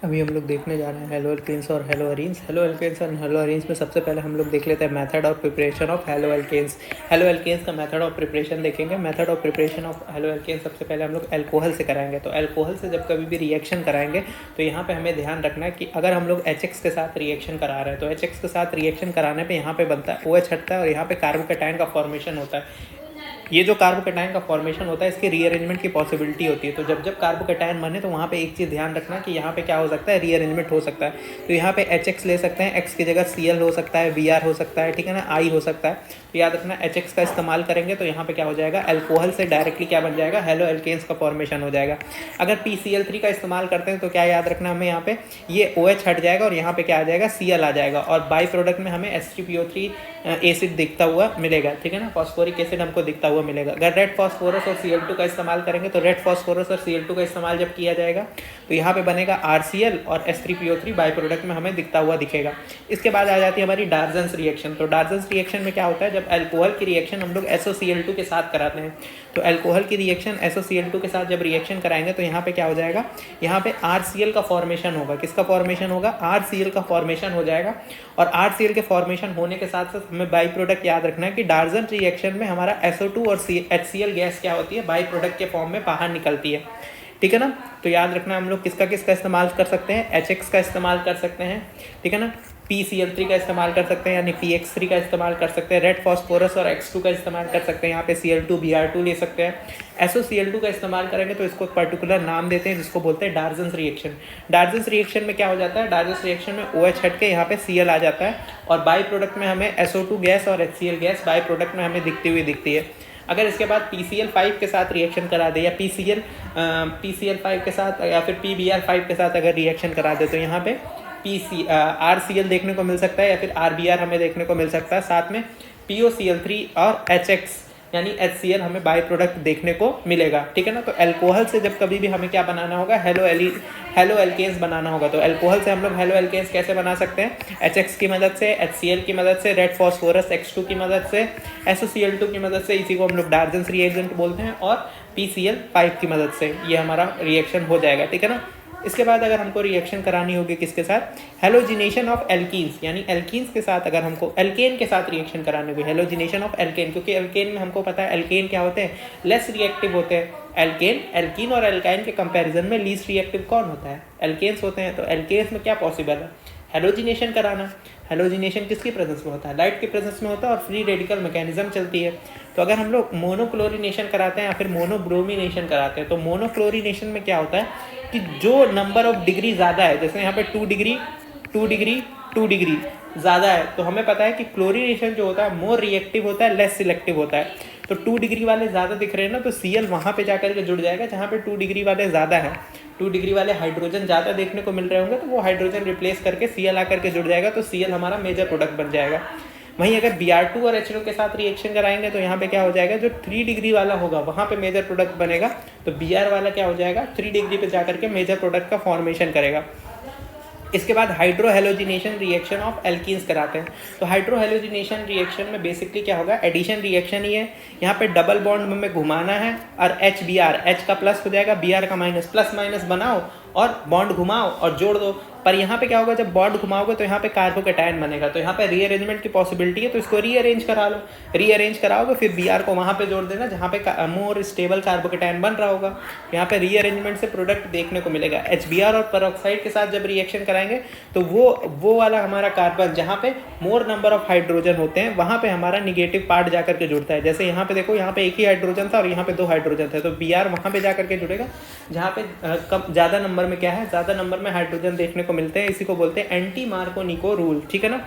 अभी हम लोग देखने जा रहे हैं हेलो एल्केन्स और हेलो एरीन्स। हेलो एल्केन्स और हेलो एरीन्स में सबसे पहले हम लोग देख लेते हैं method of preparation of haloalkanes. Haloalkanes का मेथड ऑफ प्रिपरेशन देखेंगे। Method of preparation of haloalkanes सबसे पहले हम लोग अल्कोहल से कराएंगे। तो अल्कोहल से जब कभी भी रिएक्शन कराएंगे तो यहाँ पे हमें ध्यान रखना है कि अगर हम लोग HX के साथ रिएक्शन करा रहे हैं तो HX के साथ रिएक्शन कराने पर यहाँ पे बनता है OH हटता है और यहाँ पे कार्बोकैटायन का फॉर्मेशन होता है। ये जो कार्बोकैटायन का फॉर्मेशन होता है इसके रीअरेंजमेंट की पॉसिबिलिटी होती है। तो जब जब कार्बोकैटायन बने तो वहाँ पे एक चीज़ ध्यान रखना कि यहाँ पे क्या हो सकता है, रीअरेंजमेंट हो सकता है। तो यहाँ पे HX ले सकते हैं, X की जगह Cl हो सकता है, Br हो सकता है, ठीक है ना, I हो सकता है। तो याद रखना HX का इस्तेमाल करेंगे तो यहाँ पे क्या हो जाएगा, अल्कोहल से डायरेक्टली क्या बन जाएगा, हेलो एल्केन्स का फॉर्मेशन हो जाएगा। अगर PCl3 का इस्तेमाल करते हैं तो क्या याद रखना हमें, यहाँ पे ये OH हट जाएगा और यहाँ पे क्या आ जाएगा, Cl आ जाएगा और बाई प्रोडक्ट में हमें H3PO3 एसिड दिखता हुआ मिलेगा, ठीक है ना, फॉस्फोरिक एसिड हमको दिखता हुआ मिलेगा। अगर रेड फॉस्फोरस और Cl2 का इस्तेमाल करेंगे तो रेड फॉस्फोरस और Cl2 का इस्तेमाल जब किया जाएगा तो यहाँ पे बनेगा RCl और H3PO3 बाई प्रोडक्ट में हमें दिखता हुआ दिखेगा। इसके बाद आ जाती है हमारी डार्जन्स रिएक्शन। तो डार्जन्स रिएक्शन में क्या होता है, जब अल्कोहल की रिएक्शन हम लोग SOCl2 के साथ कराते हैं तो अल्कोहल की रिएक्शन SOCl2 के साथ जब रिएक्शन कराएंगे तो यहाँ पे क्या हो जाएगा, यहाँ पे RCl का फॉर्मेशन होगा। किसका फॉर्मेशन होगा, RCl का फॉर्मेशन हो जाएगा। और RCl के फॉर्मेशन होने के साथ साथ हमें बाई प्रोडक्ट याद रखना है कि डार्जन रिएक्शन में हमारा SO2 और HCl गैस क्या होती है, बाई प्रोडक्ट के फॉर्म में बाहर निकलती है, ठीक है ना। तो याद रखना हम लोग किसका किसका इस्तेमाल कर सकते हैं, HX का इस्तेमाल कर सकते हैं, ठीक है ना, PCl3 का इस्तेमाल कर सकते हैं यानी PX3 का इस्तेमाल कर सकते हैं, रेड फॉस्फोरस और X2 का इस्तेमाल कर सकते हैं, यहाँ पे Cl2 Br2 ले सकते हैं। SOCl2 का इस्तेमाल करेंगे तो इसको पर्टिकुलर नाम देते हैं जिसको बोलते हैं डार्जन्स रिएक्शन। डार्जन्स रिएक्शन में क्या हो जाता है, डार्जन्स रिएक्शन में OH हट के यहाँ पे Cl आ जाता है और बाई प्रोडक्ट में हमें SO2 गैस और HCl गैस बाई प्रोडक्ट में हमें दिखती हुई दिखती है। अगर इसके बाद PCl5 के साथ रिएक्शन करा दे या PCl5 के साथ या फिर PBr5 के साथ अगर रिएक्शन करा दे तो यहाँ पे RCl देखने को मिल सकता है या फिर RBr हमें देखने को मिल सकता है। साथ में POCl3 और HX यानी HCl हमें बाई प्रोडक्ट देखने को मिलेगा, ठीक है ना। तो अल्कोहल से जब कभी भी हमें क्या बनाना होगा, हेलो एल्केन्स बनाना होगा। तो अल्कोहल से हम लोग हेलो एल्केन्स कैसे बना सकते हैं, HX की मदद से, HCl की मदद से, रेड फॉस्फोरस X2 की मदद से, SOCl2 की मदद से, इसी को हम लोग डार्जन्स रिएजेंट बोलते हैं, और PCl5 की मदद से ये हमारा रिएक्शन हो जाएगा, ठीक है ना। इसके बाद अगर हमको रिएक्शन करानी होगी किसके साथ, हेलोजिनेशन ऑफ एल्कीन्स, यानी एल्कीन्स के साथ अगर हमको एल्केन के साथ रिएक्शन करानी होगी, हेलोजिनेशन ऑफ एल्केन, क्योंकि एल्केन में हमको पता है एल्केन क्या होते हैं, लेस रिएक्टिव होते हैं। एल्कीन और एल्काइन के कंपैरिजन में लीस्ट रिएक्टिव कौन होता है, एल्केन्स होते हैं। तो एल्केन्स में क्या पॉसिबल है, हेलोजिनेशन कराना। हेलोजिनेशन किसकी प्रेजेंस में होता है, लाइट की प्रेजेंस में होता है और फ्री रेडिकल मैकेनिज्म चलती है। तो अगर हम लोग मोनोक्लोरिनेशन कराते हैं या फिर मोनोब्रोमिनेशन कराते हैं तो मोनोक्लोरिनेशन में क्या होता है कि जो नंबर ऑफ डिग्री ज़्यादा है, जैसे यहाँ पे 2 डिग्री 2 डिग्री 2 डिग्री ज़्यादा है, तो हमें पता है कि क्लोरिनेशन जो होता है मोर रिएक्टिव होता है, लेस सिलेक्टिव होता है। तो 2 डिग्री वाले ज़्यादा दिख रहे हैं ना, तो Cl वहाँ पे जाकर के जुड़ जाएगा जहाँ पे 2 डिग्री वाले ज़्यादा है। 2 डिग्री वाले हाइड्रोजन ज़्यादा देखने को मिल रहे होंगे तो वो हाइड्रोजन रिप्लेस करके Cl आकर के जुड़ जाएगा, तो Cl हमारा मेजर प्रोडक्ट बन जाएगा। वहीं अगर Br2 और H2 के साथ रिएक्शन कराएंगे तो यहाँ पे क्या हो जाएगा, जो 3 डिग्री वाला होगा वहाँ पे मेजर प्रोडक्ट बनेगा, तो Br वाला क्या हो जाएगा, 3 डिग्री पे जाकर के मेजर प्रोडक्ट का फॉर्मेशन करेगा। इसके बाद हाइड्रोहेलोजिनेशन रिएक्शन ऑफ एल्कीन्स कराते हैं। तो हाइड्रोहेलोजिनेशन रिएक्शन में बेसिकली क्या होगा, एडिशन रिएक्शन ही है। यहाँ पे डबल बॉन्ड में घुमाना है और HBr, H का प्लस हो जाएगा, Br का माइनस, प्लस माइनस बनाओ और बॉन्ड घुमाओ और जोड़ दो। पर यहाँ पे क्या होगा, जब बॉन्ड घुमाओगे तो यहाँ पे कार्बोकैटायन बनेगा, तो यहाँ पे रीअरेंजमेंट की पॉसिबिलिटी है, तो इसको रीअरेंज करा लो। रीअरेंज कराओगे फिर Br को वहाँ पे जोड़ देना जहाँ पे मोर स्टेबल कार्बोकैटायन बन रहा होगा। यहाँ पे रीअरेंजमेंट से प्रोडक्ट देखने को मिलेगा। HBr और पेरोक्साइड के साथ जब रिएक्शन कराएंगे तो वो वाला हमारा कार्बन जहाँ पे मोर नंबर ऑफ हाइड्रोजन होते हैं वहाँ पे हमारा निगेटिव पार्ट जाकर के जुड़ता है। जैसे यहाँ पे देखो, यहाँ पे एक ही हाइड्रोजन था और यहाँ पे 2 हाइड्रोजन थे, तो Br वहाँ पे जाकर के जुड़ेगा जहाँ पे कम ज़्यादा नंबर में क्या है, ज़्यादा नंबर में हाइड्रोजन देखने को मिलते हैं। इसी को बोलते हैं एंटी मार्कोनिको रूल, ठीक है ना।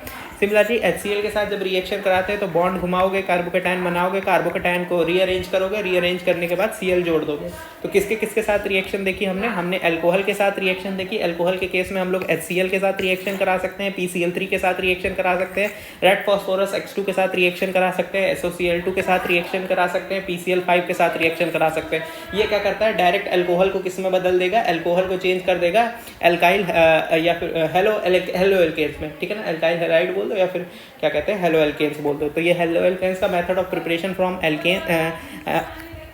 सिमिलरली HCl के साथ जब रिएक्शन कराते हैं तो बॉन्ड घुमाओगे, कार्बोकैटायन बनाओगे, कार्बोकैटायन को रीअरेंज करोगे, रीअरेंज करने के बाद Cl जोड़ दोगे। तो किसके किसके साथ रिएक्शन देखी हमने अल्कोहल के साथ रिएक्शन देखी। अल्कोहल के केस में हम लोग HCl के साथ रिएक्शन करा सकते हैं, PCl3 के साथ रिएक्शन करा सकते हैं, रेड फॉस्फोरस X2 के साथ रिएक्शन करा सकते हैं, SOCl2 के साथ रिएक्शन करा सकते हैं, PCl5 के साथ रिएक्शन करा सकते हैं। ये क्या करता है, डायरेक्ट अल्कोहल को किस में बदल देगा, अल्कोहल को चेंज कर देगा एल्काइल या फिर हेलो एल्केन्स में, ठीक है ना। एल्काइल हैलाइड बोल दो या फिर क्या कहते हैं, हेलो एल्केन्स बोल दो। तो ये हेलो एल्केन्स का method of preparation from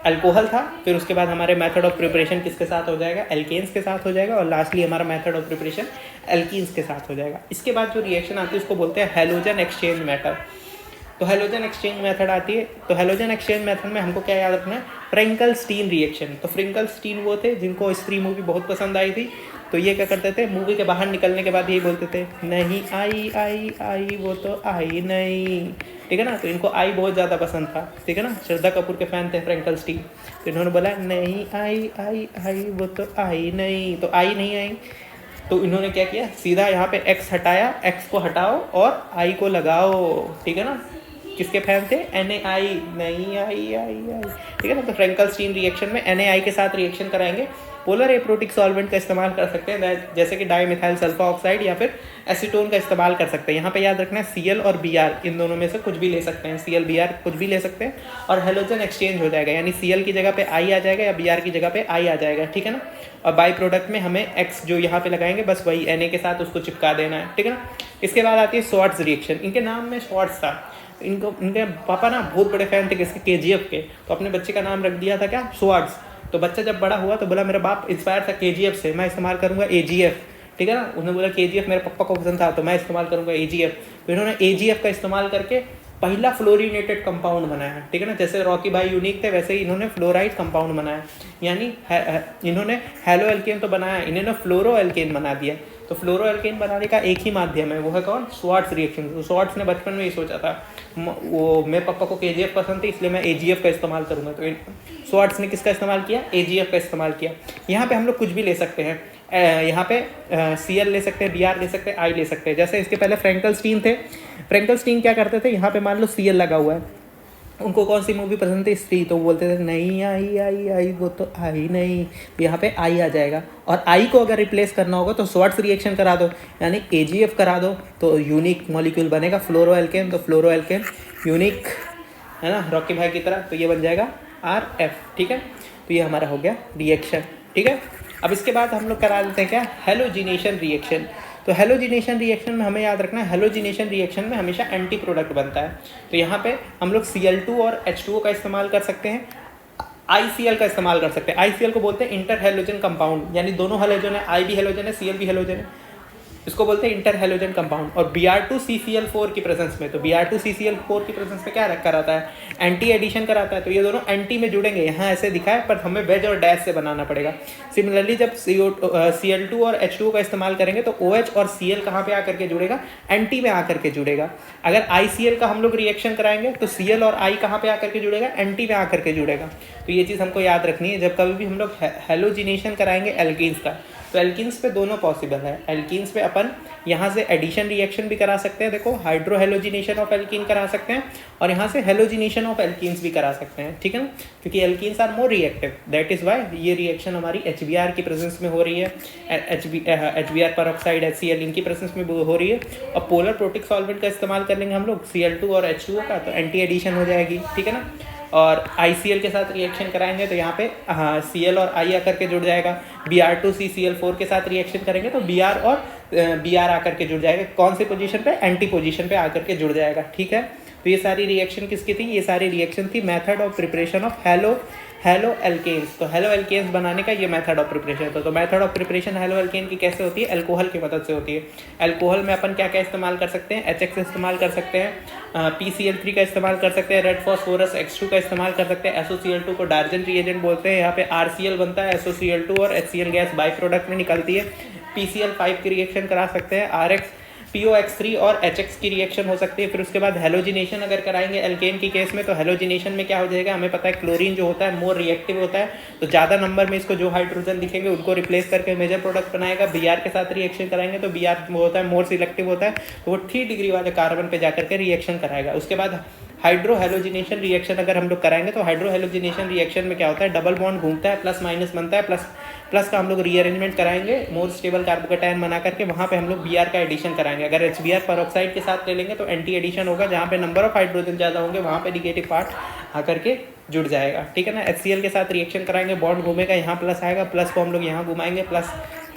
alcohol था, फिर उसके बाद हमारे मेथड ऑफ प्रिपरेशन किसके साथ हो जाएगा, एल्केन्स के साथ हो जाएगा, और लास्टली हमारा मेथड ऑफ प्रिपरेशन एल्कीन्स के साथ हो जाएगा। इसके बाद जो रिएक्शन आती है उसको बोलते हैं हैलोजन एक्सचेंज मेथड। तो हैलोजन एक्सचेंज मेथड आती है, तो हैलोजन एक्सचेंज मेथड में हमको क्या याद रखना है, फ्रेंकल-स्टीन रिएक्शन। तो फ्रेंकल-स्टीन वो थे जिनको स्त्री मूवी बहुत पसंद आई थी, तो ये क्या करते थे, मूवी के बाहर निकलने के बाद यही बोलते थे, नहीं आई आई आई वो तो आई नहीं, ठीक है ना। तो इनको आई बहुत ज़्यादा पसंद था, ठीक है ना, श्रद्धा कपूर के फ़ैन थे फ्रेंकल-स्टीन, तो इन्होंने बोला नहीं आई आई आई वो तो आई नहीं, तो आई नहीं आई, तो इन्होंने क्या किया, सीधा यहाँ पे एक्स हटाया, एक्स को हटाओ और आई को लगाओ, ठीक है ना। किसके फैन थे, NaI, नहीं आई आई आई, ठीक है ना। तो फ्रेंकल-स्टीन रिएक्शन में NaI के साथ रिएक्शन कराएंगे, पोलर एप्रोटिक सॉल्वेंट का इस्तेमाल कर सकते हैं, जैसे कि डाईमिथाइल सल्फा ऑक्साइड या फिर एसीटोन का इस्तेमाल कर सकते हैं। यहाँ पे याद रखना है Cl और Br, इन दोनों में से कुछ भी ले सकते हैं, Cl Br कुछ भी ले सकते हैं, और हेलोजन एक्सचेंज हो जाएगा, यानी Cl की जगह पे I आ जाएगा या Br की जगह पे I आ जाएगा, ठीक है ना। और बाई प्रोडक्ट में हमें X जो यहाँ पे लगाएंगे बस वही Na के साथ उसको चिपका देना है, ठीक है ना। इसके बाद आती है शॉर्ट्स रिएक्शन। इनके नाम में शॉर्ट्स था, इनके पापा ना बहुत बड़े फ़ैन थे किसके, KGF के, तो अपने बच्चे का नाम रख दिया था क्या, स्वार्ट्स। तो बच्चा जब बड़ा हुआ तो बोला मेरा बाप इंस्पायर था KGF से, मैं इस्तेमाल करूँगा AGF, ठीक है ना। उन्होंने बोला KGF मेरे पापा को पसंद था तो मैं इस्तेमाल करूँगा AGF, तो इन्होंने AGF का इस्तेमाल करके पहला फ्लोरीनेटेड कंपाउंड बनाया, ठीक है ना। जैसे रॉकी भाई यूनिक थे वैसे ही इन्होंने फ्लोराइड कंपाउंड बनाया, यानी इन्होंने हेलो एल्केन तो बनाया, इन्होंने फ्लोरो एल्केन बना दिया। तो फ्लोरो एल्केन बनाने का एक ही माध्यम है, वो है कौन, स्वार्ट्स रिएक्शन। तो स्वार्ट्स ने बचपन में ही सोचा था, वो मेरे पापा को KGF पसंद थी इसलिए मैं AGF का इस्तेमाल करूँगा, तो स्वार्ट्स ने किसका इस्तेमाल किया, AGF का इस्तेमाल किया। यहाँ पे हम लोग कुछ भी ले सकते हैं, यहाँ पे Cl ले सकते हैं, Br ले सकते हैं, I ले सकते हैं। जैसे इसके पहले फ्रेंकल-स्टीन थे, फ्रेंकल-स्टीन क्या करते थे, यहाँ पे मान लो Cl लगा हुआ है, उनको कौन सी मूवी पसंद थी, स्त्री, तो बोलते थे नहीं आई आई आई वो तो आई नहीं, तो यहाँ पे आई आ जाएगा। और आई को अगर रिप्लेस करना होगा तो स्वार्ट्स रिएक्शन करा दो, यानी AGF करा दो, तो यूनिक मॉलिक्यूल बनेगा फ्लोरो एल्केन, तो फ्लोरो एल्केन यूनिक है ना, रॉकी भाई की तरह, तो ये बन जाएगा RF, ठीक है। तो ये हमारा हो गया रिएक्शन, ठीक है। अब इसके बाद हम लोग करा देते हैं क्या, हेलोजिनेशन रिएक्शन। तो हेलोजिनेशन रिएक्शन में हमें याद रखना है, हेलोजिनेशन रिएक्शन में हमेशा एंटी प्रोडक्ट बनता है। तो यहाँ पे हम लोग Cl2 और H2O का इस्तेमाल कर सकते हैं, ICl का इस्तेमाल कर सकते हैं। ICl को बोलते हैं इंटर हेलोजन कंपाउंड, यानी दोनों हेलोजन है, I भी हेलोजन है, Cl भी हेलोजन है, इसको बोलते हैं इंटर हेलोजन कंपाउंड। और Br2CCl4 की प्रेजेंस में, तो Br2CCl4 की प्रेजेंस में क्या कराता है, एंटी एडिशन कराता है। तो ये दोनों एंटी में जुड़ेंगे, यहाँ ऐसे दिखा है पर हमें वेज और डैश से बनाना पड़ेगा। सिमिलरली जब Cl2 और H2O का इस्तेमाल करेंगे तो OH और Cl कहाँ पे आकर के जुड़ेगा, एंटी में आकर के जुड़ेगा। अगर ICl का हम लोग रिएक्शन कराएंगे तो Cl और I कहाँ पे आकर के जुड़ेगा, एंटी में आकर के जुड़ेगा। तो ये चीज़ हमको याद रखनी है जब कभी भी हम लोग हेलोजिनेशन कराएंगे एल्कीन्स का। तो एल्कीन्स पे दोनों पॉसिबल है, एल्कीन्स पे अपन यहाँ से एडिशन रिएक्शन भी करा सकते हैं, देखो हाइड्रोहेलोजिनेशन ऑफ एल्कीन करा सकते हैं, और यहाँ से हेलोजिनेशन ऑफ एल्कीन्स भी करा सकते हैं, ठीक है ना, क्योंकि alkenes are more reactive, that is why ये रिएक्शन हमारी HBr की प्रेजेंस में हो रही है, HBr परऑक्साइड HCl इनकी प्रेजेंस में हो रही है। और पोलर प्रोटिक सॉल्वेंट का इस्तेमाल कर लेंगे हम लोग Cl2 और H2O का, तो एंटी एडिशन हो जाएगी, ठीक है ना। और ICl के साथ रिएक्शन कराएंगे तो यहाँ पे Cl और I आकर के जुड़ जाएगा। Br2CCl4 के साथ रिएक्शन करेंगे तो Br और Br आकर के जुड़ जाएगा, कौन सी पोजीशन पे, एंटी पोजीशन पे आकर के जुड़ जाएगा, ठीक है। तो ये सारी रिएक्शन किसकी थी, ये सारी रिएक्शन थी method of preparation of haloalkanes. तो हेलो एल्केन्स बनाने का ये मेथड ऑफ प्रिपरेशन था। तो method of preparation haloalkane की कैसे होती है, अल्कोहल की मदद से होती है। अल्कोहल में अपन क्या क्या इस्तेमाल कर सकते हैं, HX इस्तेमाल कर सकते हैं, PCl3 का इस्तेमाल कर सकते हैं, रेड फॉस्फोरस X2 का इस्तेमाल कर सकते हैं, SOCl2 को डार्जन रिएजेंट बोलते हैं, यहाँ पे RCl बनता है, SOCl2 और HCl गैस बाई प्रोडक्ट में निकलती है। PCl5 की रिएक्शन करा सकते हैं, RX POX3 और HX की रिएक्शन हो सकती है। फिर उसके बाद हेलोजिनेशन अगर कराएंगे एल्केन की केस में, तो हेलोजिनेशन में क्या हो जाएगा, हमें पता है क्लोरीन जो होता है मोर रिएक्टिव होता है, तो ज़्यादा नंबर में इसको जो हाइड्रोजन दिखेंगे उनको रिप्लेस करके मेजर प्रोडक्ट बनाएगा। Br के साथ रिएक्शन कराएंगे तो Br वो होता है मोर सिलेक्टिव होता है, तो वो 3 डिग्री वाले कार्बन पे जाकर के रिएक्शन कराएगा। उसके बाद हाइड्रो हेलोजिनेशन रिएक्शन अगर हम लोग कराएंगे तो हाइड्रो हेलोजिनेशन रिएक्शन में क्या होता है, डबल बॉन्ड घूमता है, प्लस माइनस बनता है, प्लस का हम लोग रीअरेंजमेंट कराएंगे मोर स्टेबल कार्बोकेटायन बना करके, वहाँ पे हम लोग Br का एडिशन कराएंगे। अगर HBr परऑक्साइड के साथ ले लेंगे तो एंटी एडिशन होगा, जहाँ पे नंबर ऑफ हाइड्रोजन ज़्यादा होंगे वहाँ पे निगेटिव पार्ट आकर के जुड़ जाएगा, ठीक है ना। HCl के साथ रिएक्शन कराएंगे, बॉन्ड घूमेगा, यहाँ प्लस आएगा, प्लस को हम लोग यहाँ घुमाएंगे,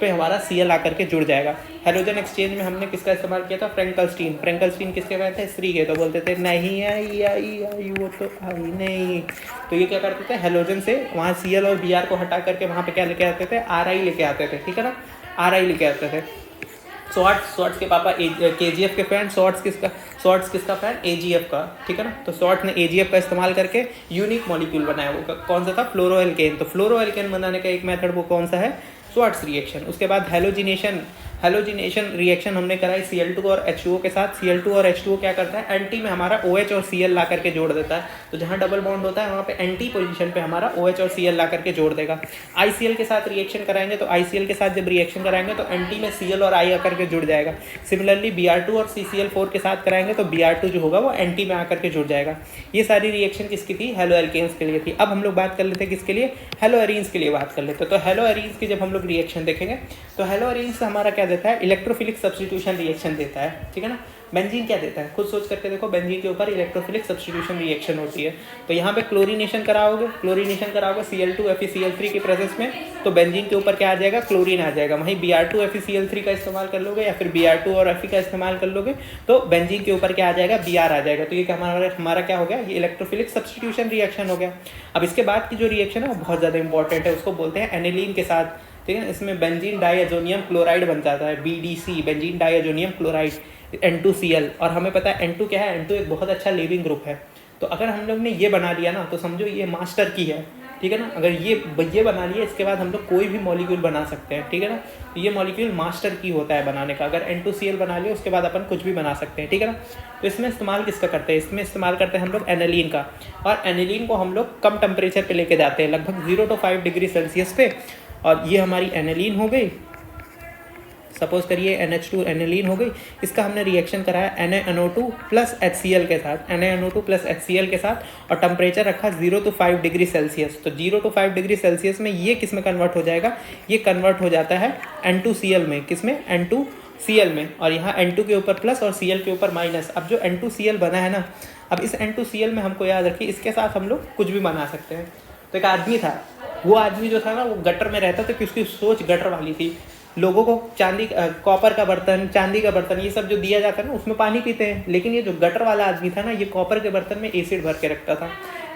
पे हमारा Cl आकर के जुड़ जाएगा। हेलोजन एक्सचेंज में हमने किसका इस्तेमाल किया था? फ्रैंकलस्टीन। फ्रैंकलस्टीन किसके वजह थे? श्री के। तो बोलते थे नहीं आई वो तो आई नहीं। तो ये क्या करते थे? हेलोजन से वहाँ Cl और Br को हटा करके वहाँ पे क्या लेके आते थे? Ri लेके आते थे, ठीक है ना, Ri लेके आते थे। शॉर्ट्स के पापा KGF के फैन, शॉर्ट्स किसका फैन? AGF का, ठीक है ना। तो शॉर्ट्स ने AGF का इस्तेमाल करके यूनिक मॉलिक्यूल बनाया। वो कौन सा था? फ्लोरोएल्केन। तो फ्लोरोएल्केन बनाने का एक मेथड वो कौन सा है? Shorts reaction. उसके बाद हेलोजिनेशन रिएक्शन हमने कराई Cl2 और H2O के साथ। Cl2 और H2O क्या करता है? एंटी में हमारा OH और Cl ला करके जोड़ देता है। तो जहाँ डबल बॉन्ड होता है वहाँ पे एंटी पोजीशन पे हमारा OH और Cl ला करके जोड़ देगा। ICl के साथ रिएक्शन कराएंगे तो ICl के साथ जब रिएक्शन कराएंगे तो एंटी में Cl और I आकर के जुड़ जाएगा। सिमिलरली Br2 और CCl4 के साथ कराएंगे तो Br2 जो होगा वो एंटी में आकर के जुड़ जाएगा। ये सारी रिएक्शन किसकी थी? हेलो एल्केन्स के लिए थी। अब हम लोग बात कर लेते हैं किसके लिए? हेलो एरीन्स के लिए बात कर लेते हैं। तो हेलो एरीन्स की जब हम लोग रिएक्शन देखेंगे तो हेलो एरीन्स हमारा क्या देता है? इलेक्ट्रोफिलिक सब्स्टिट्यूशन रिएक्शन देता है, ठीक है ना। बेंजीन क्या देता है? खुद सोच करके देखो, बेंजीन के ऊपर इलेक्ट्रोफिलिक सब्स्टिट्यूशन रिएक्शन होती है। तो यहाँ पे क्लोरीनेशन कराओगे Cl2FeCl3 की प्रेजेंस में, तो बेंजीन के ऊपर क्या आ जाएगा? क्लोरीन आ जाएगा। वहीं Br2FeCl3 का इस्तेमाल कर लोगे या फिर Br2 और Fe का इस्तेमाल कर लोगे तो बेंजीन के ऊपर क्या आ जाएगा? Br आ जाएगा। तो ये हमारा क्या हो गया? ये इलेक्ट्रोफिलिक सब्स्टिट्यूशन रिएक्शन हो गया। अब इसके बाद की जो रिएक्शन है वो बहुत ज़्यादा इंपॉर्टेंट है, उसको बोलते हैं एनिलीन के साथ, ठीक है। इसमें बेंजीन डाइएजोनियम क्लोराइड बन जाता है, BDC, benzene diazonium chloride, N2Cl। और हमें पता है N2 क्या है? N2 एक बहुत अच्छा लीविंग ग्रुप है। तो अगर हम लोग ने ये बना लिया ना तो समझो ये मास्टर की है, ठीक है ना। अगर ये बना लिया, इसके बाद हम लोग कोई भी मॉलिक्यूल बना सकते हैं, ठीक है ना। तो ये मॉलिक्यूल मास्टर की होता है बनाने का। अगर N2Cl बना लिया उसके बाद अपन कुछ भी बना सकते हैं, ठीक है ना। तो इसमें इस्तेमाल किसका करते हैं? इसमें इस्तेमाल करते हैं हम लोग एनिलीन का। और एनिलीन को हम लोग कम टेम्परेचर पे लेके जाते हैं, लगभग 0 to 5 डिग्री सेल्सियस पे। और ये हमारी एनिलीन हो गई। सपोज करिए NH2 एनिलीन हो गई। इसका हमने रिएक्शन कराया NaNO2 प्लस HCl के साथ, NaNO2 प्लस HCl के साथ, और टेम्परेचर रखा 0 to 5 डिग्री सेल्सियस। तो 0 to 5 डिग्री सेल्सियस में ये किस में कन्वर्ट हो जाएगा? ये कन्वर्ट हो जाता है N2Cl में। किस में? N2Cl में। और यहाँ N2 के ऊपर प्लस और Cl के ऊपर माइनस। अब जो N2Cl बना है ना, अब इस N2Cl में हमको याद रखिए इसके साथ हम लोग कुछ भी बना सकते हैं। तो एक आदमी था, वो आदमी जो था ना वो गटर में रहता था, कि उसकी सोच गटर वाली थी। लोगों को कॉपर का बर्तन, चांदी का बर्तन, ये सब जो दिया जाता है ना उसमें पानी पीते हैं। लेकिन ये जो गटर वाला आदमी था ना, ये कॉपर के बर्तन में एसिड भर के रखता था।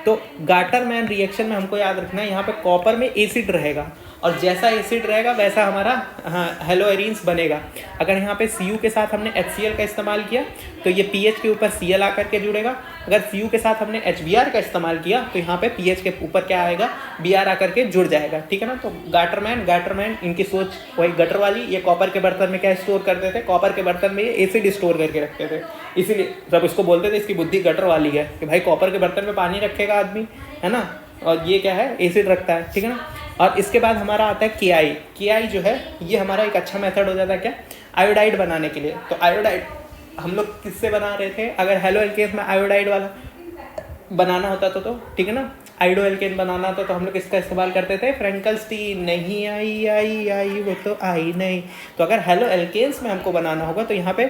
तो गाटरमैन रिएक्शन में हमको याद रखना है यहाँ पे कॉपर में एसिड रहेगा, और जैसा एसिड रहेगा वैसा हमारा हेलो एरीन्स बनेगा। अगर यहाँ पे Cu के साथ हमने HCl का इस्तेमाल किया तो ये पीएच के ऊपर Cl आकर के जुड़ेगा। अगर Cu के साथ हमने HBr का इस्तेमाल किया तो यहाँ पे पीएच के ऊपर क्या आएगा? Br आकर के जुड़ जाएगा, ठीक है ना। तो गाटरमैन इनकी सोच वही गटर वाली। ये कॉपर के बर्तन में क्या स्टोर करते थे? कॉपर के बर्तन में ये एसिड स्टोर करके रखते थे। इसीलिए जब इसको बोलते थे इसकी बुद्धि गटर वाली है, कि भाई कॉपर के बर्तन में पानी रखेगा आदमी, है ना, और ये क्या है? एसिड रखता है, ठीक है ना। और इसके बाद हमारा आता है KI जो है, ये हमारा एक अच्छा मेथड हो जाता है क्या? आयोडाइड बनाने के लिए। तो आयोडाइड हम लोग किससे बना रहे थे? अगर हेलो एल्केन्स में आयोडाइड वाला बनाना होता तो ठीक है ना, आइडो एल्केन बनाना तो हम लोग इसका इस्तेमाल करते थे फ्रैंकलस्टीन। नहीं आई वो तो आई नहीं। तो अगर हेलो एल्केन्स में हमको बनाना होगा तो यहाँ पे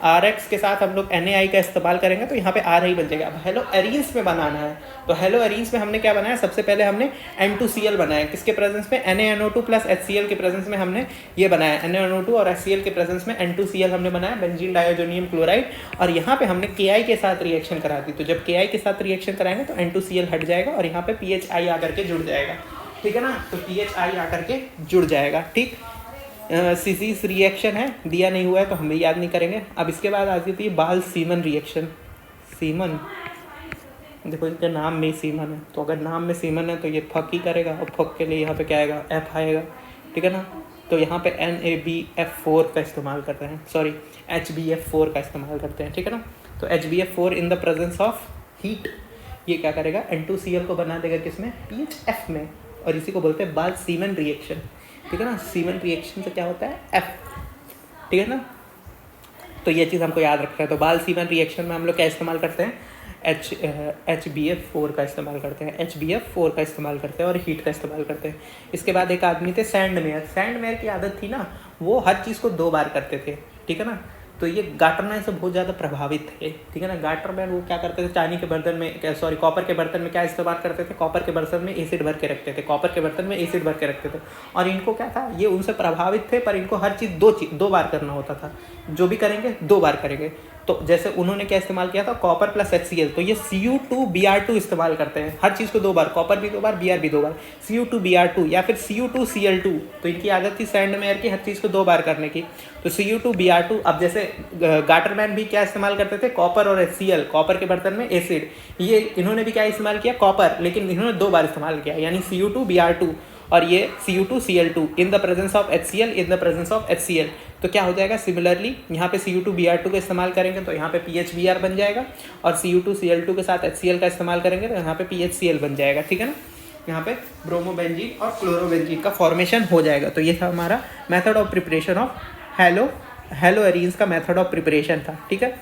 RX के साथ हम लोग NaI का इस्तेमाल करेंगे, तो यहाँ पे Ri बन जाएगा। अब हेलो एरीन्स में बनाना है तो हेलो एरीन्स में हमने क्या बनाया? सबसे पहले हमने N2Cl बनाया। किसके प्रेजेंस में? NaNO2 प्लस HCl के प्रेजेंस में हमने ये बनाया। NaNO2 और HCl के प्रेजेंस में N2Cl हमने बनाया, बेंजीन डाइएजोनियम क्लोराइड। और यहाँ पे हमने KI के साथ रिएक्शन करा दी। तो जब KI के साथ रिएक्शन कराएंगे तो N2Cl हट जाएगा और यहाँ पे PHI आकर के जुड़ जाएगा, ठीक है ना। तो PHI आकर के जुड़ जाएगा, ठीक। सीसीस रिएक्शन है, दिया नहीं हुआ है तो हम भी याद नहीं करेंगे। अब इसके बाद आ जाती है बाल सीमन रिएक्शन। सीमन, देखो इनके नाम में सीमन है, तो अगर नाम में सीमन है तो ये फक ही करेगा, और फक के लिए यहाँ पे क्या आएगा? F आएगा, ठीक है ना। तो यहाँ पे NaBF4 का इस्तेमाल करते हैं, सॉरी HBF4 का इस्तेमाल करते हैं, ठीक है ना। तो HBF4 in the presence of heat ये क्या करेगा? N2Cl को बना देगा किसमें? PHF में। और इसी को बोलते हैं बाल सीमन रिएक्शन, ठीक है ना। सीमन रिएक्शन से क्या होता है? F, ठीक है ना। तो ये चीज़ हमको याद रखना है। तो बाल सीमन रिएक्शन में हम लोग क्या इस्तेमाल करते हैं? HBF4 का इस्तेमाल करते हैं, HBF4 का इस्तेमाल करते हैं और हीट का इस्तेमाल करते हैं। इसके बाद एक आदमी थे सैंडमेयर की आदत थी ना, वो हर चीज़ को 2 बार करते थे, ठीक है ना। तो ये गाटरमैन से बहुत ज़्यादा प्रभावित थे, ठीक है ना। गाटरमैन वो क्या करते थे, चांदी के बर्तन में, सॉरी कॉपर के बर्तन में क्या इस्तेमाल करते थे, कॉपर के बर्तन में एसिड भर के रखते थे, कॉपर के बर्तन में एसिड भर के रखते थे। और इनको क्या था, ये उनसे प्रभावित थे, पर इनको हर चीज़ दो बार करना होता था, जो भी करेंगे 2 बार करेंगे। तो जैसे उन्होंने क्या इस्तेमाल किया था, कॉपर प्लस HCl, तो ये Cu2Br2 इस्तेमाल करते हैं हर चीज़ को 2 बार, कॉपर भी 2 बार, Br भी 2 बार, Cu2Br2 या फिर Cu2Cl2। तो इनकी आदत थी सैंड मेयर की हर चीज़ को 2 बार करने की, तो Cu2Br2। अब जैसे गाटरमैन भी क्या इस्तेमाल करते थे, कॉपर और HCl, कॉपर के बर्तन में एसिड, ये इन्होंने भी क्या इस्तेमाल किया, कॉपर, लेकिन इन्होंने 2 बार इस्तेमाल किया, यानी Cu2Br2 और ये Cu2Cl2 in the presence of HCl, in the presence of HCl। तो क्या हो जाएगा, सिमिलरली यहाँ पे Cu2Br2 का इस्तेमाल करेंगे तो यहाँ पे PHBr बन जाएगा, और Cu2Cl2 के साथ HCl का इस्तेमाल करेंगे तो यहाँ पे PHCl बन जाएगा, ठीक है ना। यहाँ पे ब्रोमोबेंजीन और क्लोरोबेंजीन का फॉर्मेशन हो जाएगा। तो ये था हमारा method of preparation of hello arenes का मेथड ऑफ प्रिपरेशन था, ठीक है।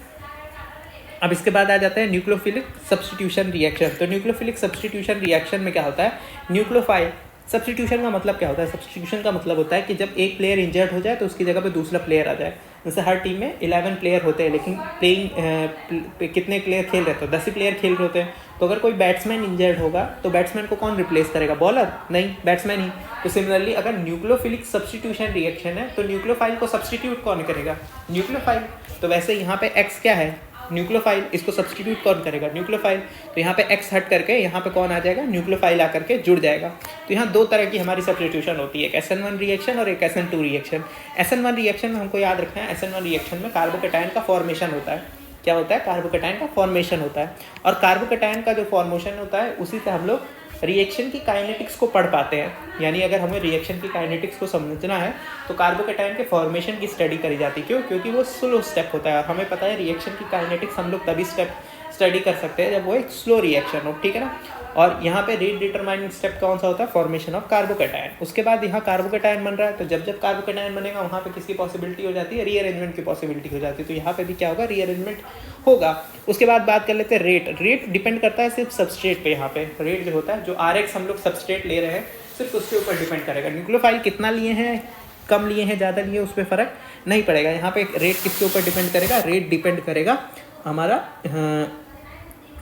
अब इसके बाद आ जाता है न्यूक्लियोफिलिक सब्स्टिट्यूशन रिएक्शन। तो न्यूक्लियोफिलिक सब्स्टिट्यूशन रिएक्शन में क्या होता है, न्यूक्लियोफाइल सब्स्टिट्यूशन का मतलब क्या होता है, सब्स्टिट्यूशन का मतलब होता है कि जब एक प्लेयर इंजर्ड हो जाए तो उसकी जगह पे दूसरा प्लेयर आ जाए। जैसे हर टीम में 11 प्लेयर होते हैं, लेकिन कितने प्लेयर खेल रहे हैं, तो 10 ही प्लेयर खेल रहे होते हैं। तो अगर कोई बैट्समैन इंजर्ड होगा तो बैट्समैन को कौन रिप्लेस करेगा, बॉलर नहीं, बैट्समैन ही। तो सिमिलरली अगर न्यूक्लियोफिलिक सब्स्टिट्यूशन रिएक्शन है तो न्यूक्लियोफाइल को सब्स्टिट्यूट कौन करेगा, न्यूक्लियोफाइल। तो वैसे यहाँ पे एक्स क्या है, न्यूक्लियोफाइल, इसको सब्स्टिट्यूट कौन करेगा, न्यूक्लियोफाइल। तो यहाँ पे एक्स हट करके यहाँ पे कौन आ जाएगा, न्यूक्लियोफाइल आकर के जुड़ जाएगा। तो यहाँ 2 तरह की हमारी सब्स्टिट्यूशन होती है, एक SN1 रिएक्शन और एक SN2 रिएक्शन। SN1 रिएक्शन में हमको याद रखना है, SN1 रिएक्शन में कार्बोकेटायन का फॉर्मेशन होता है। क्या होता है, कार्बोकेटायन का फॉर्मेशन होता है। और कार्बोकेटायन का जो फॉर्मेशन होता है उसी से हम लोग रिएक्शन की काइनेटिक्स को पढ़ पाते हैं। यानी अगर हमें रिएक्शन की काइनेटिक्स को समझना है तो कार्बोकेटायन के फॉर्मेशन की स्टडी करी जाती है। क्यों, क्योंकि वो स्लो स्टेप होता है, और हमें पता है रिएक्शन की काइनेटिक्स हम लोग तभी स्टडी कर सकते हैं जब वो एक स्लो रिएक्शन हो, ठीक है ना। और यहाँ पे रेट डिटरमाइनिंग स्टेप कौन सा होता है, फॉर्मेशन ऑफ कार्बोकेटायन। उसके बाद यहाँ कार्बोकेटायन बन रहा है, तो जब कार्बोकेटायन बनेगा वहाँ पे किसकी पॉसिबिलिटी हो जाती है, रीअरेंजमेंट की पॉसिबिलिटी हो जाती है। तो यहाँ पे भी क्या होगा, रीअरेंजमेंट होगा। उसके बाद बात कर लेते हैं रेट डिपेंड करता है सिर्फ सबस्ट्रेट पे। यहाँ पे रेट जो होता है, जो RX हम लोग सबस्ट्रेट ले रहे हैं, सिर्फ उसके ऊपर डिपेंड करेगा। न्यूक्लियोफाइल कितना लिए हैं, कम लिए हैं, ज़्यादा लिए, उस पर फ़र्क नहीं पड़ेगा। यहाँ पे रेट किसके ऊपर डिपेंड करेगा, रेट डिपेंड करेगा हमारा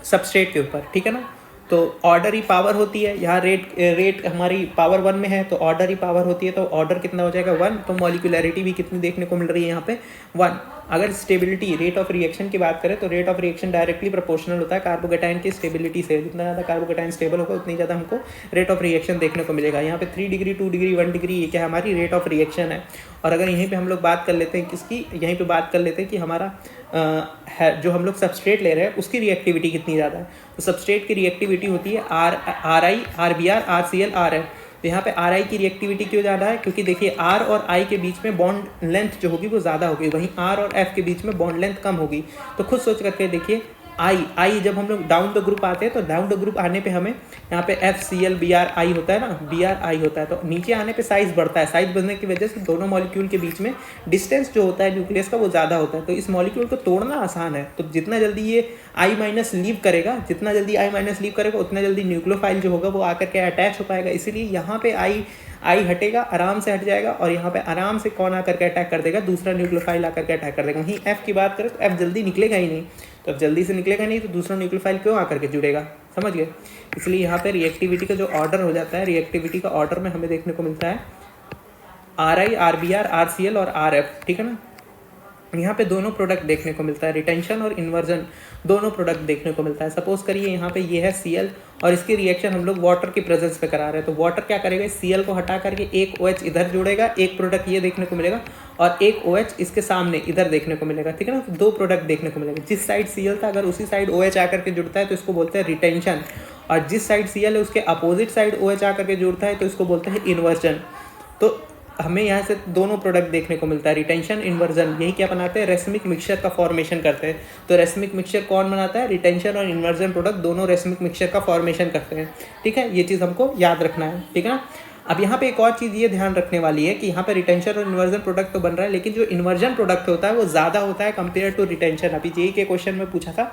सबस्ट्रेट के ऊपर, ठीक है ना। तो ऑर्डर ही पावर होती है, यहाँ रेट हमारी पावर 1 में है, तो ऑर्डर ही पावर होती है, तो ऑर्डर कितना हो जाएगा 1। तो मॉलिक्यूलरिटी भी कितनी देखने को मिल रही है यहाँ पे 1। अगर स्टेबिलिटी, रेट ऑफ रिएक्शन की बात करें तो rate of reaction directly proportional होता है कार्बोकेटायन की स्टेबिलिटी से। जितना ज़्यादा कार्बोकेटायन स्टेबल होगा उतनी ज़्यादा हमको रेट ऑफ रिएक्शन देखने को मिलेगा। यहाँ पे 3 डिग्री, 2 डिग्री, 1 डिग्री, ये क्या हमारी रेट ऑफ रिएक्शन है। और अगर यहीं पे हम लोग बात कर लेते हैं किसकी, यहीं पे बात कर लेते हैं कि हमारा जो हम लोग सबस्ट्रेट ले रहे हैं उसकी रिएक्टिविटी कितनी ज़्यादा है। तो सबस्ट्रेट की रिएक्टिविटी होती है RI, RBr, RCl, RF। तो यहाँ पे RI की रिएक्टिविटी क्यों ज़्यादा है, क्योंकि देखिए R और I के बीच में बॉन्ड लेंथ जो होगी वो ज़्यादा होगी, वहीं R और F के बीच में बॉन्ड लेंथ कम होगी। तो खुद सोच करके देखिए, आई जब हम लोग डाउन द ग्रुप आते हैं तो डाउन द ग्रुप आने पे हमें यहाँ पे FCl, Br, I होता है ना, Br, I होता है, तो नीचे आने पे साइज बढ़ता है। साइज बढ़ने की वजह से दोनों मॉलिक्यूल के बीच में डिस्टेंस जो होता है न्यूक्लियस का वो ज़्यादा होता है। तो इस मॉलिक्यूल को तोड़ना आसान है, तो जितना जल्दी ये I- लीव करेगा, जितना जल्दी I- लीव करेगा उतना जल्दी न्यूक्लियोफाइल जो होगा वो आकर के अटैच हो पाएगा। इसीलिए यहाँ पे आई हटेगा, आराम से हट जाएगा, और यहाँ पे आराम से कौन आकर के अटैक कर देगा, दूसरा न्यूक्लियोफाइल आकर के अटैक कर देगा। वहीं F की बात करें तो F जल्दी निकलेगा ही नहीं, तो अब जल्दी से निकलेगा नहीं तो दूसरा न्यूक्लियोफाइल क्यों आकर के जुड़ेगा, समझ गए। इसलिए यहाँ पे रिएक्टिविटी का जो ऑर्डर हो जाता है, रिएक्टिविटी का ऑर्डर में हमें देखने को मिलता है RI, RBr, RCl और RF, ठीक है ना। यहाँ पे दोनों प्रोडक्ट देखने को मिलता है, रिटेंशन और इन्वर्जन दोनों प्रोडक्ट देखने को मिलता है। सपोज करिए यहाँ पे ये है Cl और इसकी रिएक्शन हम लोग वाटर की प्रेजेंस पे करा रहे हैं, तो वाटर क्या करेगा, Cl को हटा करके एक OH इधर जोड़ेगा, एक प्रोडक्ट ये देखने को मिलेगा, और एक OH इसके सामने इधर देखने को मिलेगा, ठीक है ना। तो 2 प्रोडक्ट देखने को मिलेगा। जिस साइड Cl था अगर उसी साइड OH आकर के जुड़ता है तो इसको बोलते हैं रिटेंशन, और जिस साइड Cl है उसके अपोजिट साइड OH आकर के जुड़ता है तो इसको बोलते हैं इन्वर्जन। तो हमें यहाँ से दोनों प्रोडक्ट देखने को मिलता है, रिटेंशन, इन्वर्जन। यही क्या बनाते हैं, रेसमिक मिक्सचर का फॉर्मेशन करते हैं। तो रेसमिक मिक्सचर कौन बनाता है, रिटेंशन और इन्वर्जन प्रोडक्ट दोनों रेसमिक मिक्सचर का फॉर्मेशन करते हैं, ठीक है। ये चीज़ हमको याद रखना है, ठीक है ना। अब यहाँ पे एक और चीज़ ये ध्यान रखने वाली है कि यहाँ पे रिटेंशन और इन्वर्जन प्रोडक्ट तो बन रहा है, लेकिन जो इन्वर्जन प्रोडक्ट होता है वो ज़्यादा होता है कंपेयर टू रिटेंशन। अभी जेईई के क्वेश्चन में पूछा था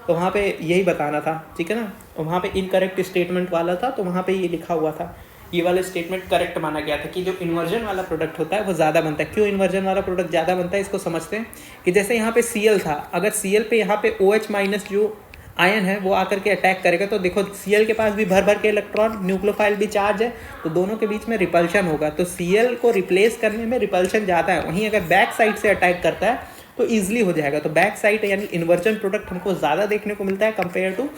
तो वहाँ पे यही बताना था, ठीक है ना। वहाँ पे इनकरेक्ट स्टेटमेंट वाला था, तो वहाँ पे ये लिखा हुआ था ये वाला स्टेटमेंट करेक्ट माना गया था कि जो इन्वर्जन वाला प्रोडक्ट होता है वो ज़्यादा बनता है। क्यों इन्वर्जन वाला प्रोडक्ट ज़्यादा बनता है इसको समझते हैं कि जैसे यहाँ पे Cl था, अगर Cl पे यहाँ पे OH माइनस जो आयन है वो आकर के अटैक करेगा तो देखो Cl के पास भी भर भर के इलेक्ट्रॉन, न्यूक्लियोफाइल भी चार्ज है, तो दोनों के बीच में रिपल्शन होगा, तो Cl को रिप्लेस करने में रिपल्शन ज़्यादा है। वहीं अगर बैक साइड से अटैक करता है तो ईजिली हो जाएगा। तो बैक साइड यानी इन्वर्जन प्रोडक्ट हमको ज़्यादा देखने को मिलता है कंपेयर टू